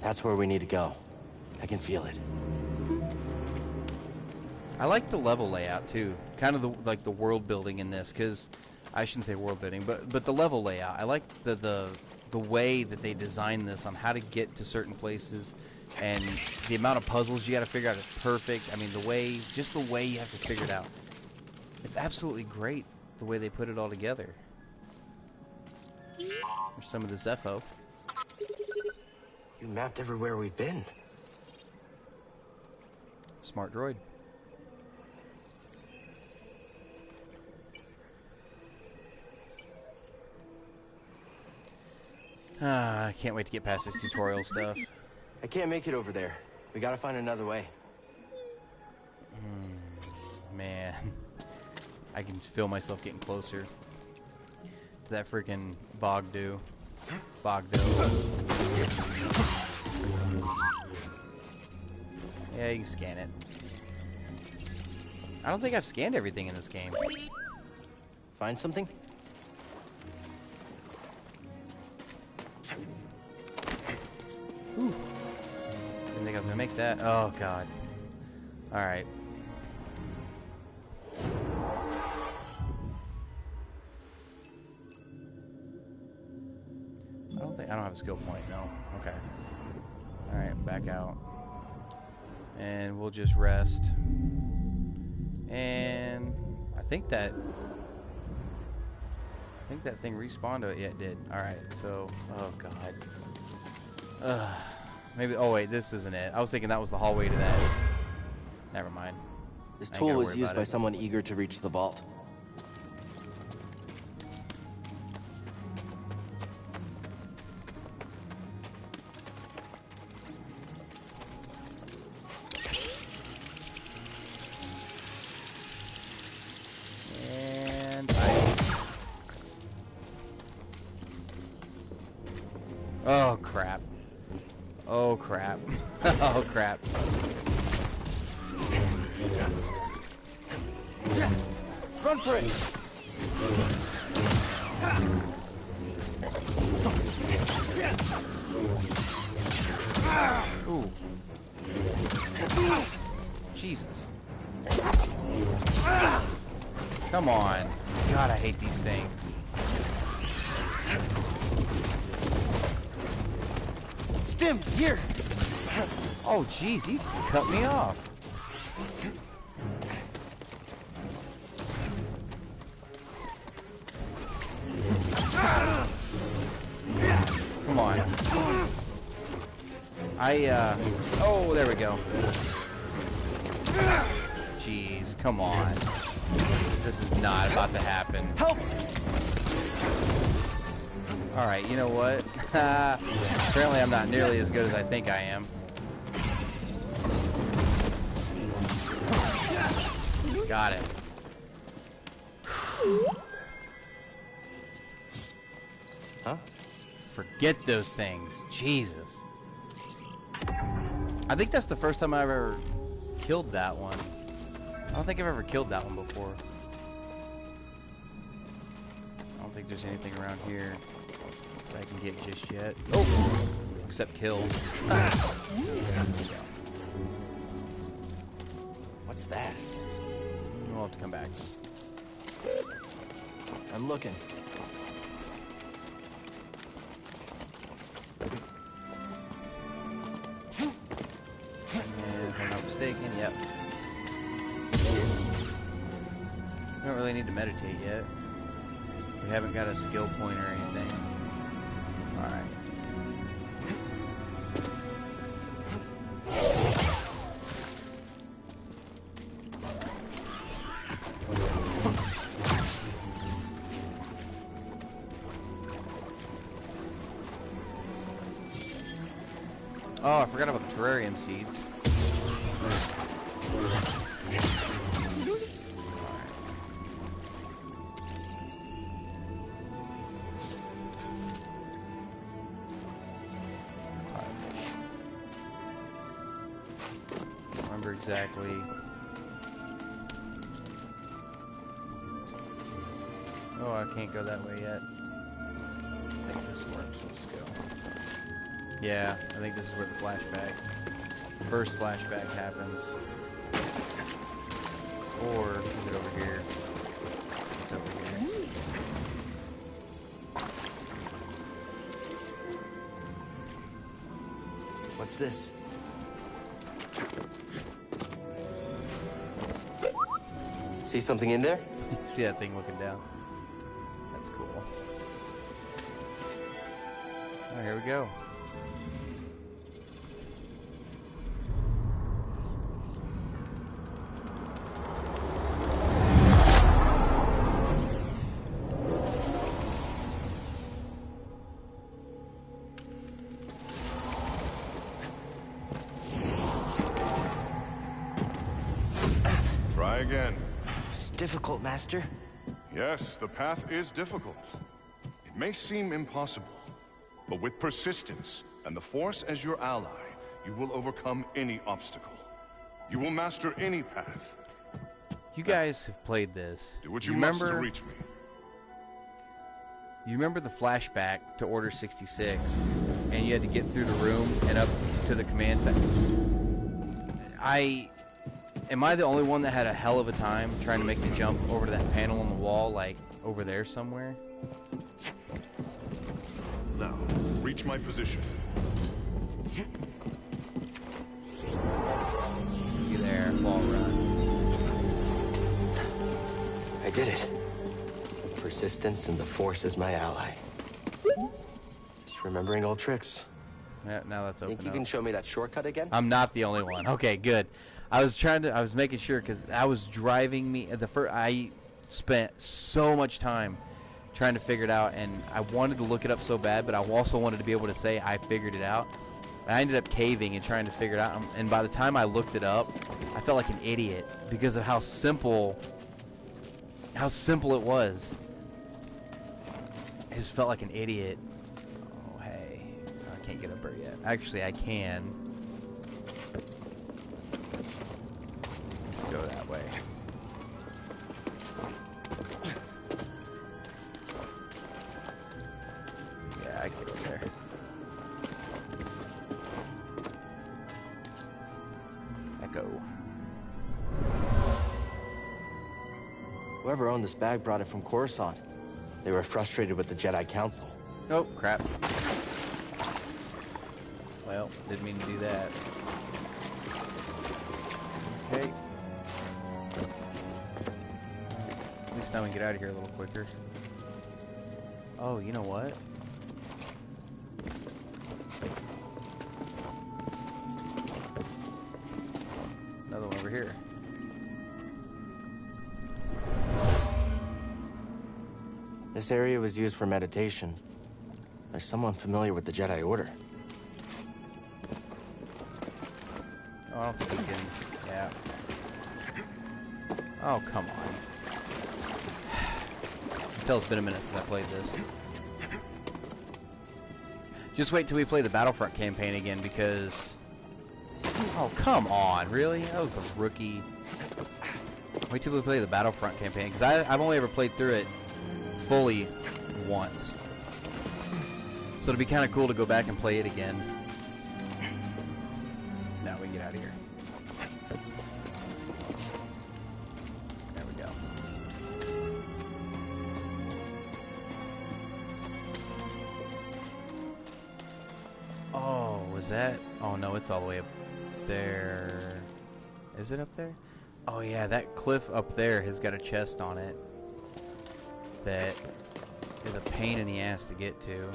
That's where we need to go. I can feel it. I like the level layout too. Kind of the world building in this, because I shouldn't say world building, but the level layout. I like the way that they design this on how to get to certain places, and the amount of puzzles you got to figure out is perfect. I mean, just the way you have to figure it out. It's absolutely great the way they put it all together. There's some of the Zepho. You mapped everywhere we've been. Smart droid. I can't wait to get past this tutorial stuff. I can't make it over there. We gotta find another way. Man. I can feel myself getting closer to that freaking Bogdo. Yeah, you can scan it. I don't think I've scanned everything in this game. Find something? Ooh. Didn't think I was gonna make that. Oh god. Alright. I don't have a skill point, no. Okay. Alright, back out. And we'll just rest. And I think that thing respawned. Yeah, it did. Alright, so oh god. Maybe oh wait, this isn't it. I was thinking that was the hallway to that. Never mind. This tool was used by someone eager to reach the vault. Oh crap. Run for it! Ooh. Jesus. Come on. God, I hate these things. Stim, here! Oh, jeez, he cut me off. Come on. Oh, there we go. Jeez, come on. This is not about to happen. Help! Alright, you know what? Apparently I'm not nearly as good as I think I am. Got it. Huh? Forget those things. Jesus. I think that's the first time I've ever killed that one. I don't think I've ever killed that one before. I don't think there's anything around here that I can get just yet. Oh! Except killed. What's that? We'll have to come back. I'm looking. If I'm not mistaken, yep. We don't really need to meditate yet. We haven't got a skill point or anything. Alright. Oh, I forgot about the terrarium seeds. Don't remember exactly. Oh, I can't go that way yet. I think this is where I'm supposed to go. Yeah, I think this is where the flashback, the first flashback happens. Or is it over here? It's over here. What's this? See something in there? See that thing looking down? That's cool. Oh, here we go. Try again. It's difficult, Master. Yes, the path is difficult. It may seem impossible, but with persistence and the Force as your ally, you will overcome any obstacle. You will master any path. You guys have played this. Do what you must to reach me. You remember the flashback to Order 66, and you had to get through the room and up to the command center. Am I the only one that had a hell of a time trying to make the jump over to that panel on the wall, like over there somewhere? Now, reach my position. You there, ball run. I did it. Persistence and the Force is my ally. Just remembering old tricks. Yeah, now that's open. Think you can show me that shortcut again? I'm not the only one. Okay, good. I was making sure because that was driving me. I spent so much time trying to figure it out, and I wanted to look it up so bad, but I also wanted to be able to say I figured it out. And I ended up caving and trying to figure it out, and by the time I looked it up, I felt like an idiot because of how simple it was. I just felt like an idiot. Oh, hey. I can't get up there yet. Actually, I can. Echo. Whoever owned this bag brought it from Coruscant. They were frustrated with the Jedi Council. Oh, crap. Well, didn't mean to do that. Okay. At least now we can get out of here a little quicker. Oh, you know what? Another one over here. This area was used for meditation. There's someone familiar with the Jedi Order. Oh, I don't think we can. Yeah. Oh, come on. Tell it's been a minute since I played this. Just wait till we play the Battlefront campaign again because... Oh, come on. Really? That was a rookie. Wait till we play the Battlefront campaign because I've only ever played through it fully once. So it'd be kind of cool to go back and play it again. Now we can get out of here. There we go. Oh, was that? Oh no, it's all the way up there. Is it up there? Oh yeah, that cliff up there has got a chest on it that is a pain in the ass to get to.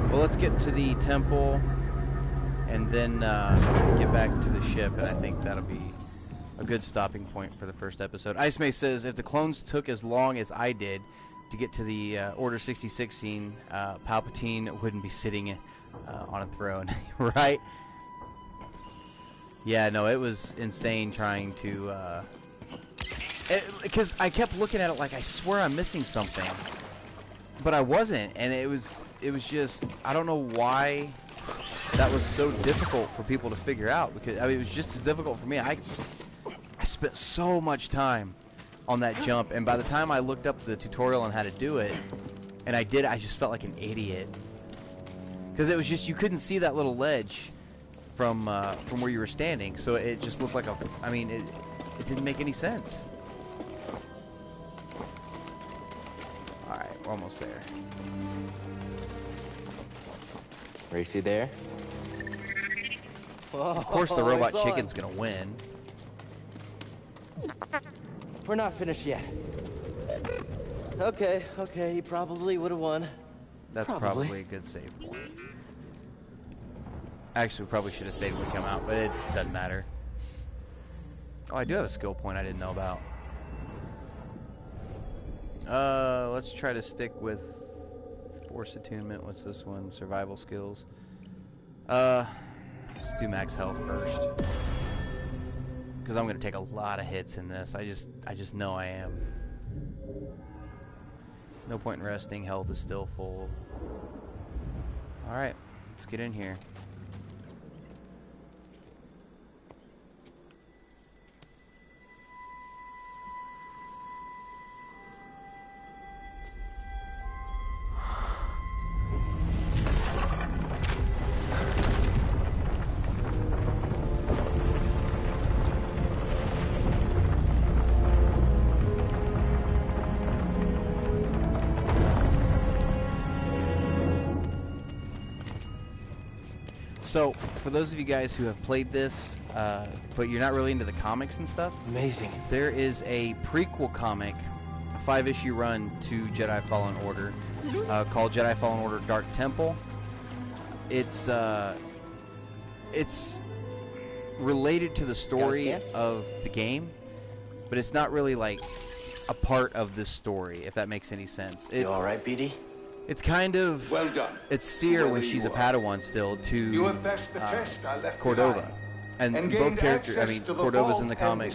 Well, let's get to the temple and then get back to the ship, and I think that'll be a good stopping point for the first episode. Ice May says, if the clones took as long as I did to get to the Order 66 scene, Palpatine wouldn't be sitting on a throne, right? Yeah, no, it was insane trying to, because I kept looking at it like I swear I'm missing something, but I wasn't, and it was just, I don't know why that was so difficult for people to figure out, because I mean, it was just as difficult for me. I spent so much time on that jump, and by the time I looked up the tutorial on how to do it, and I did, I just felt like an idiot, because it was just, you couldn't see that little ledge from where you were standing, so it just looked like a, I mean, it didn't make any sense. Alright, we're almost there. Racy there? Of course the robot chicken's gonna win. We're not finished yet. Okay, he probably would have won. That's probably a good save point. Actually, we probably should have saved when we come out, but it doesn't matter. Oh, I do have a skill point I didn't know about. Let's try to stick with Force Attunement. What's this one? Survival skills. Let's do max health first, because I'm gonna take a lot of hits in this. I just know I am. No point in resting. Health is still full. All right, let's get in here. So, for those of you guys who have played this, but you're not really into the comics and stuff, amazing. There is a prequel comic, a 5-issue run to Jedi Fallen Order, called Jedi Fallen Order Dark Temple. It's related to the story of the game, but it's not really like a part of this story, if that makes any sense. You all right, BD? It's kind of, well done. It's Seer when she's a Padawan still to you have passed the test I left Cordova. And both characters, I mean, Cordova's in the comic,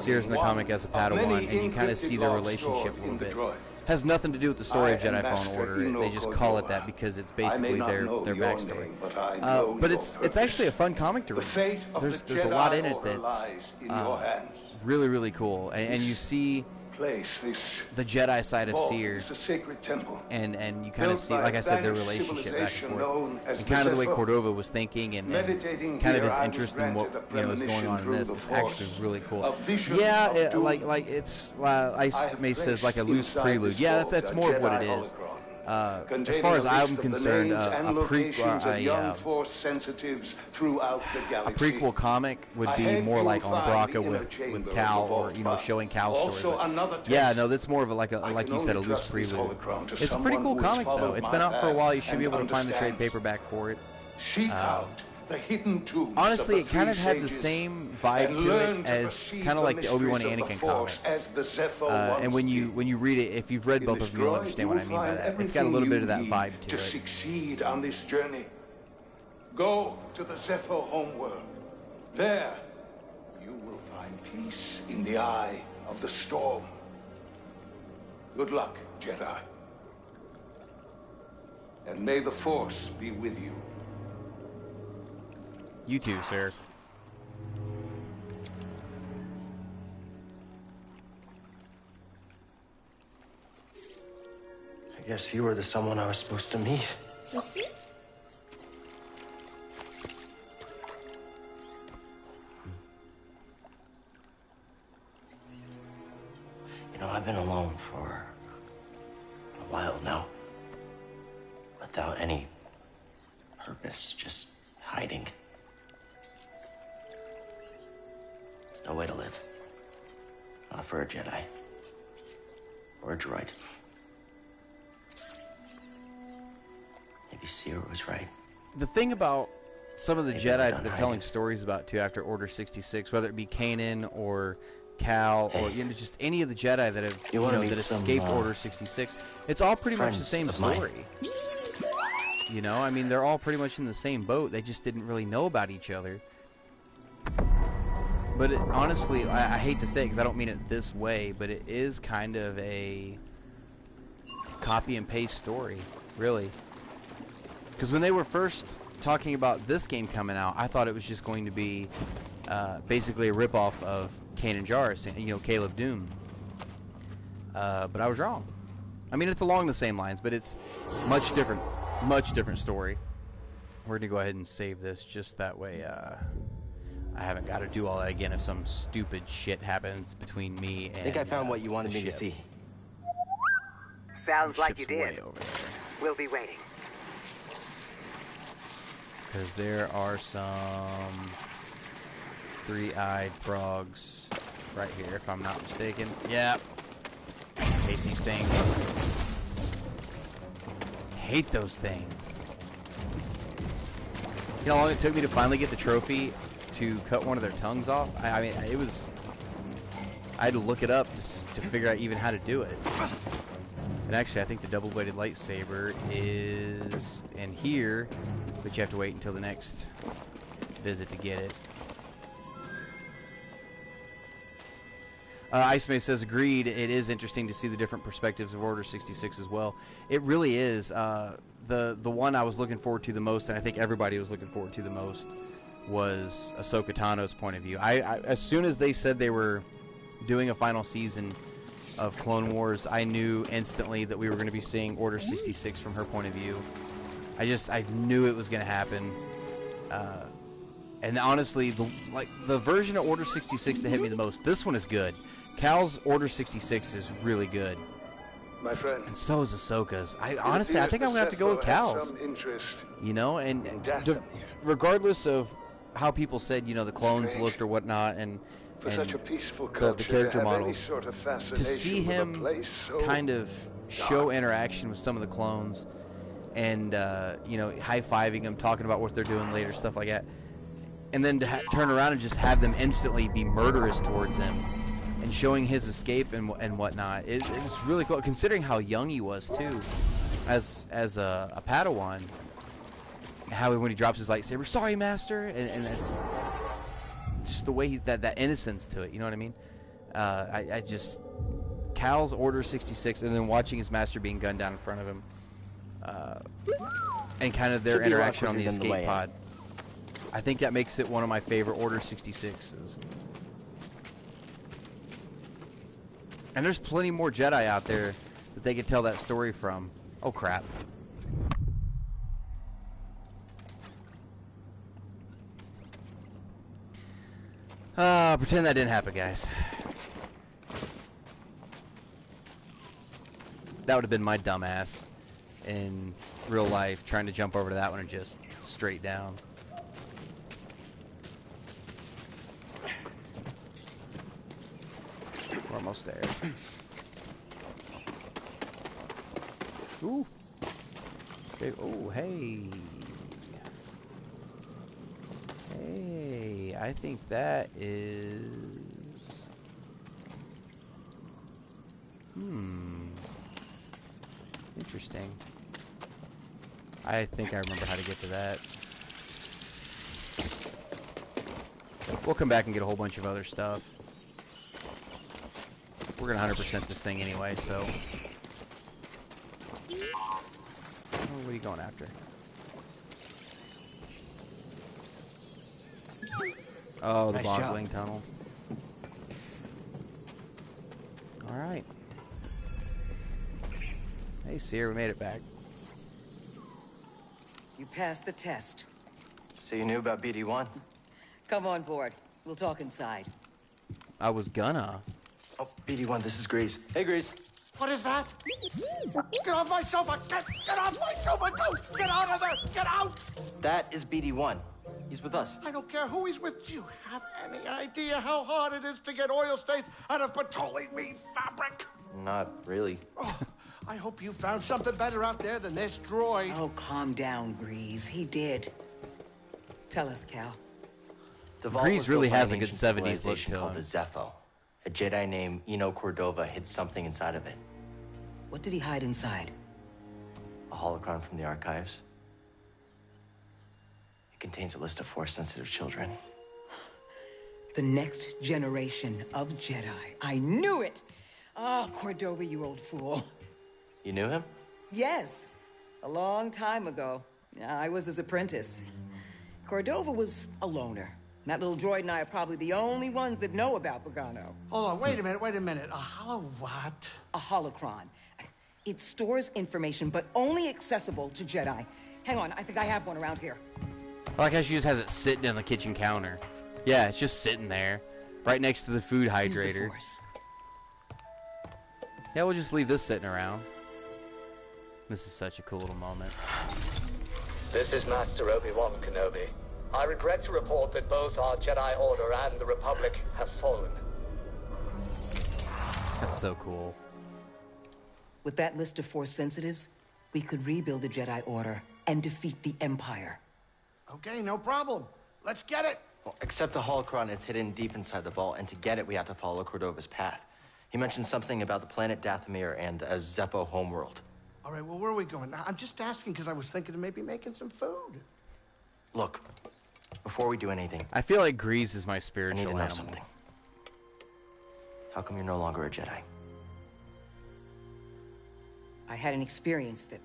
Seer's in the comic as a Padawan, and you kind of see their relationship a little bit. Has nothing to do with the story of Jedi Fallen Order. They just call it that because it's basically their backstory. But it's actually a fun comic to read. There's a lot in it that's really, really cool. And you see place, the Jedi side of Seer, is a sacred temple, and you kind of see, like I said, their relationship back and forth, and kind of the way Cordova was thinking, and kind of his interest in what is going on in this is actually really cool. Yeah, it's Ice May says like a loose prelude. Yeah, that's more of what it is. As far as I'm concerned, a prequel comic would be more like on Braca with Cal, or showing Cal's story. Yeah, no, that's more of like you said, a loose prelude. It's a pretty cool comic though. It's been out for a while. You should be able to find the trade paperback for it. The hidden tombs. Honestly, it kind of had the same vibe to it as kind of like the Obi-Wan Anakin comic. And when you read it, if you've read both of them, you'll understand what I mean by that. It's got a little bit of that vibe to it. Succeed on this journey. Go to the Zepho homeworld. There, you will find peace in the eye of the storm. Good luck, Jedi. And may the Force be with you. You too, sir. I guess you were the someone I was supposed to meet. I've been alone for a while now. Without any purpose, just hiding. There's no way to live. Not for a Jedi. Or a droid. Maybe Seer was right. The thing about some of the Jedi that they're telling stories about, too, after Order 66, whether it be Kanan or Cal, or just any of the Jedi that have that escaped Order 66, it's all pretty much the same story. I mean, they're all pretty much in the same boat. They just didn't really know about each other. But honestly, I hate to say it because I don't mean it this way, but it is kind of a copy and paste story, really. Because when they were first talking about this game coming out, I thought it was just going to be basically a ripoff of Kanan Jarrus, Caleb Doom. But I was wrong. I mean, it's along the same lines, but it's much different story. We're gonna go ahead and save this just that way. I haven't got to do all that again if some stupid shit happens between me and. I think I found what you wanted me to see. Sounds like you did. We'll be waiting. Because there are some three-eyed frogs right here, if I'm not mistaken. Yep. Hate these things. Hate those things. You know how long it took me to finally get the trophy to cut one of their tongues off? I mean, it was... I had to look it up just to figure out even how to do it. And actually, I think the double-bladed lightsaber is in here, but you have to wait until the next visit to get it. Ice May says, agreed, it is interesting to see the different perspectives of Order 66 as well. It really is. The one I was looking forward to the most, and I think everybody was looking forward to the most, was Ahsoka Tano's point of view. I as soon as they said they were doing a final season of Clone Wars, I knew instantly that we were going to be seeing Order 66 from her point of view. I knew it was going to happen. And honestly, the version of Order 66 that hit me the most, this one is good. Cal's Order 66 is really good. My friend. And so is Ahsoka's. Honestly, I think I'm going to have to go with Cal's. Regardless of how people said, the clones looked or whatnot, and such a peaceful culture, the character model, sort of to see him kind of show interaction with some of the clones, and high-fiving them, talking about what they're doing later, stuff like that, and then to turn around and just have them instantly be murderous towards him, and showing his escape and whatnot, it was really cool, considering how young he was too, as a Padawan. How when he drops his lightsaber, sorry, Master, and that's just the way he's that innocence to it. You know what I mean? I just Cal's Order 66, and then watching his master being gunned down in front of him, and kind of their interaction on the escape pod. I think that makes it one of my favorite Order 66s. And there's plenty more Jedi out there that they could tell that story from. Oh, crap. Pretend that didn't happen, guys. That would have been my dumbass in real life, trying to jump over to that one and just straight down. We're almost there. Ooh. Okay. Oh, hey. Hey, I think that is... Interesting. I think I remember how to get to that. We'll come back and get a whole bunch of other stuff. We're gonna 100% this thing anyway, so... Oh, what are you going after? Oh, the boggling tunnel. Alright. Hey, Seer, we made it back. You passed the test. So you knew about BD-1? Come on board. We'll talk inside. I was gonna. Oh, BD-1, this is Grease. Hey, Grease. What is that? Get off my sofa! Get off my sofa! Don't! Get out of there! Get out! That is BD-1. He's with us. I don't care who he's with. Do you have any idea how hard it is to get oil stains out of petroleum fabric? Not really. Oh, I hope you found something better out there than this droid. Oh, calm down, Grease. He did. Tell us, Cal. The vault Grease was really built by has an a good ancient 70s look civilization to called him. the Zepho. A Jedi named Eno Cordova hid something inside of it. What did he hide inside? A holocron from the archives. It contains a list of Force-sensitive children. The next generation of Jedi. I knew it! Oh, Cordova, you old fool. You knew him? Yes. A long time ago. I was his apprentice. Cordova was a loner. That little droid and I are probably the only ones that know about Pagano. Hold on, wait a minute. A holo what? A holocron. It stores information, but only accessible to Jedi. Hang on, I think I have one around here. I like how she just has it sitting on the kitchen counter. Yeah, it's just sitting there, right next to the food hydrator. Use the Force. Yeah, we'll just leave this sitting around. This is such a cool little moment. This is Master Obi-Wan Kenobi. I regret to report that both our Jedi Order and the Republic have fallen. That's so cool. With that list of Force sensitives, we could rebuild the Jedi Order and defeat the Empire. Okay, no problem. Let's get it. Well, except the holocron is hidden deep inside the vault, and to get it, we have to follow Cordova's path. He mentioned something about the planet Dathomir and a Zepho homeworld. All right, well, where are we going? I'm just asking because I was thinking of maybe making some food. Look, before we do anything... I feel like Grease is my spiritual I need to know animal. something. How come you're no longer a Jedi? I had an experience that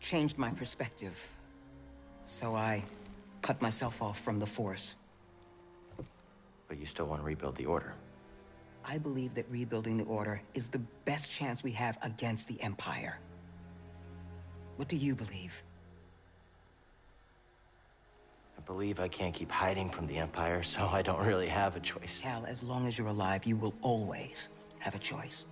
changed my perspective. So I cut myself off from the Force. But you still want to rebuild the Order. I believe that rebuilding the Order is the best chance we have against the Empire. What do you believe? I believe I can't keep hiding from the Empire, so I don't really have a choice. Cal, as long as you're alive, you will always have a choice.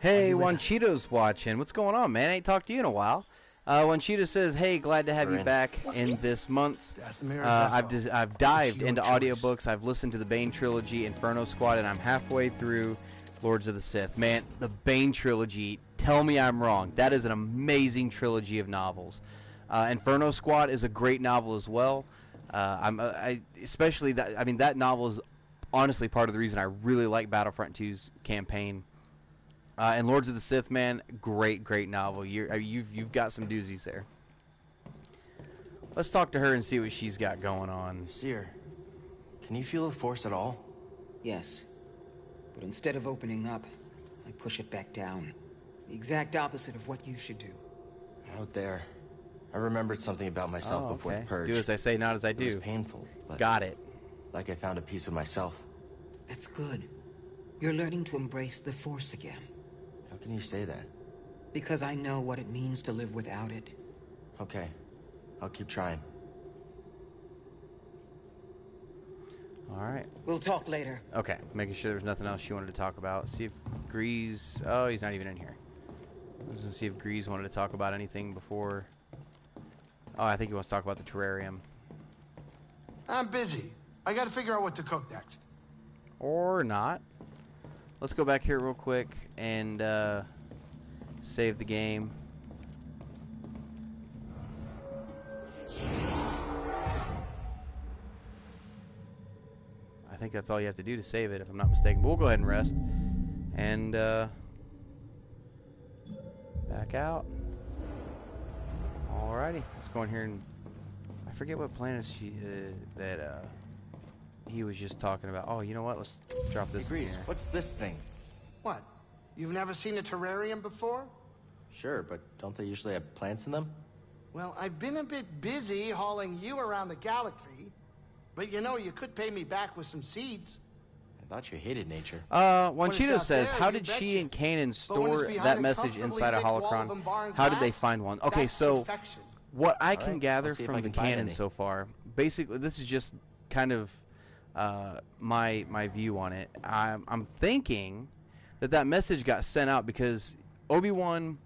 Hey, Wanchito's watching. What's going on, man? I ain't talked to you in a while. Wanchito says, hey, glad to have you back in this month. I've dived into audiobooks. I've listened to the Bane Trilogy, Inferno Squad, and I'm halfway through Lords of the Sith. Man, the Bane Trilogy, tell me I'm wrong. That is an amazing trilogy of novels. Inferno Squad is a great novel as well. Especially that. I mean, that novel is honestly part of the reason I really like Battlefront 2's campaign. And Lords of the Sith, man, great novel. You've got some doozies there. Let's talk to her and see what she's got going on. Seer, can you feel the Force at all? Yes. But instead of opening up, I push it back down. The exact opposite of what you should do. Out there. I remembered something about myself before the Purge. Do as I say, not as I do. It was painful, but... Got it. Like I found a piece of myself. That's good. You're learning to embrace the Force again. How can you say that? Because I know what it means to live without it. Okay. I'll keep trying. Alright. We'll talk later. Okay, making sure there's nothing else she wanted to talk about. See if Grease... Oh, he's not even in here. I was going to see if Grease wanted to talk about anything before... Oh, I think he wants to talk about the terrarium. I'm busy. I gotta figure out what to cook next. Or not. Let's go back here real quick and save the game. I think that's all you have to do to save it, if I'm not mistaken. But we'll go ahead and rest. And back out. Alrighty. Let's go in here and... I forget what planet he was just talking about. Oh, you know what? Let's drop this in here. What's this thing? What? You've never seen a terrarium before? Sure, but don't they usually have plants in them? Well, I've been a bit busy hauling you around the galaxy. But you know, you could pay me back with some seeds. I thought you hated nature. Wanchito says, how did she and Kanan store that message inside a holocron? How did they find one? Okay, so what I can gather from the canon so far, basically, this is just kind of my view on it. I'm thinking that message got sent out because Obi-Wan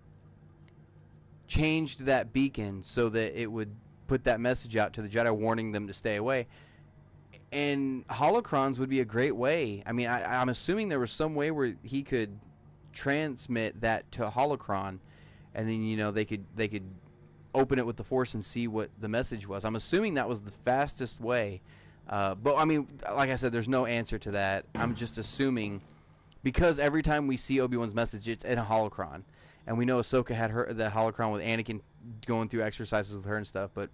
changed that beacon so that it would put that message out to the Jedi warning them to stay away. And holocrons would be a great way. I mean, I'm assuming there was some way where he could transmit that to a holocron, and then, you know, they could open it with the Force and see what the message was. I'm assuming that was the fastest way. But, I mean, like I said, there's no answer to that. I'm just assuming, because every time we see Obi-Wan's message, it's in a holocron. And we know Ahsoka had the holocron with Anakin going through exercises with her and stuff, but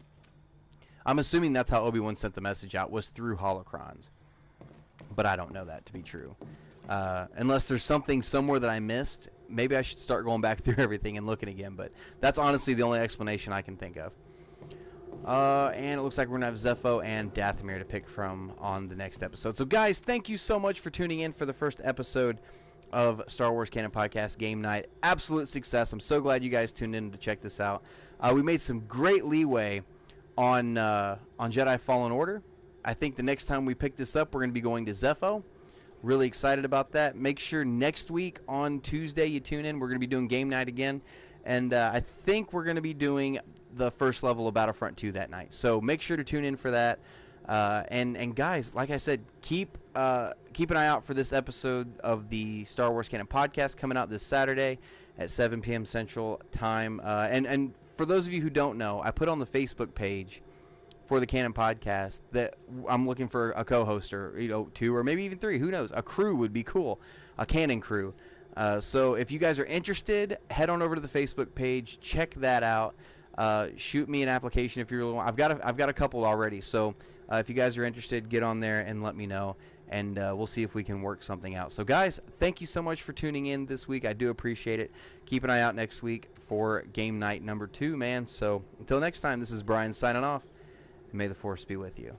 I'm assuming that's how Obi-Wan sent the message out, was through holocrons. But I don't know that to be true. Unless there's something somewhere that I missed, maybe I should start going back through everything and looking again. But that's honestly the only explanation I can think of. And it looks like we're going to have Zepho and Dathomir to pick from on the next episode. So guys, thank you so much for tuning in for the first episode of Star Wars Canon Podcast Game Night. Absolute success. I'm so glad you guys tuned in to check this out. We made some great leeway on Jedi Fallen Order. I think the next time we pick this up, we're going to be going to Zepho. Really excited about that. Make sure next week on Tuesday you tune in. We're going to be doing Game Night again. And I think we're going to be doing the first level of Battlefront 2 that night. So make sure to tune in for that. And guys, like I said, keep an eye out for this episode of the Star Wars Canon Podcast coming out this Saturday at 7 p.m. Central Time. And for those of you who don't know, I put on the Facebook page for the Canon Podcast that I'm looking for a co-host, or 2 or maybe even 3. Who knows? A crew would be cool, a Canon crew. So if you guys are interested, head on over to the Facebook page, check that out. Shoot me an application if you're. I've got a couple already. So if you guys are interested, get on there and let me know, and we'll see if we can work something out. So guys, thank you so much for tuning in this week. I do appreciate it. Keep an eye out next week for Game Night number 2, man. So until next time, this is Brian signing off. May the Force be with you.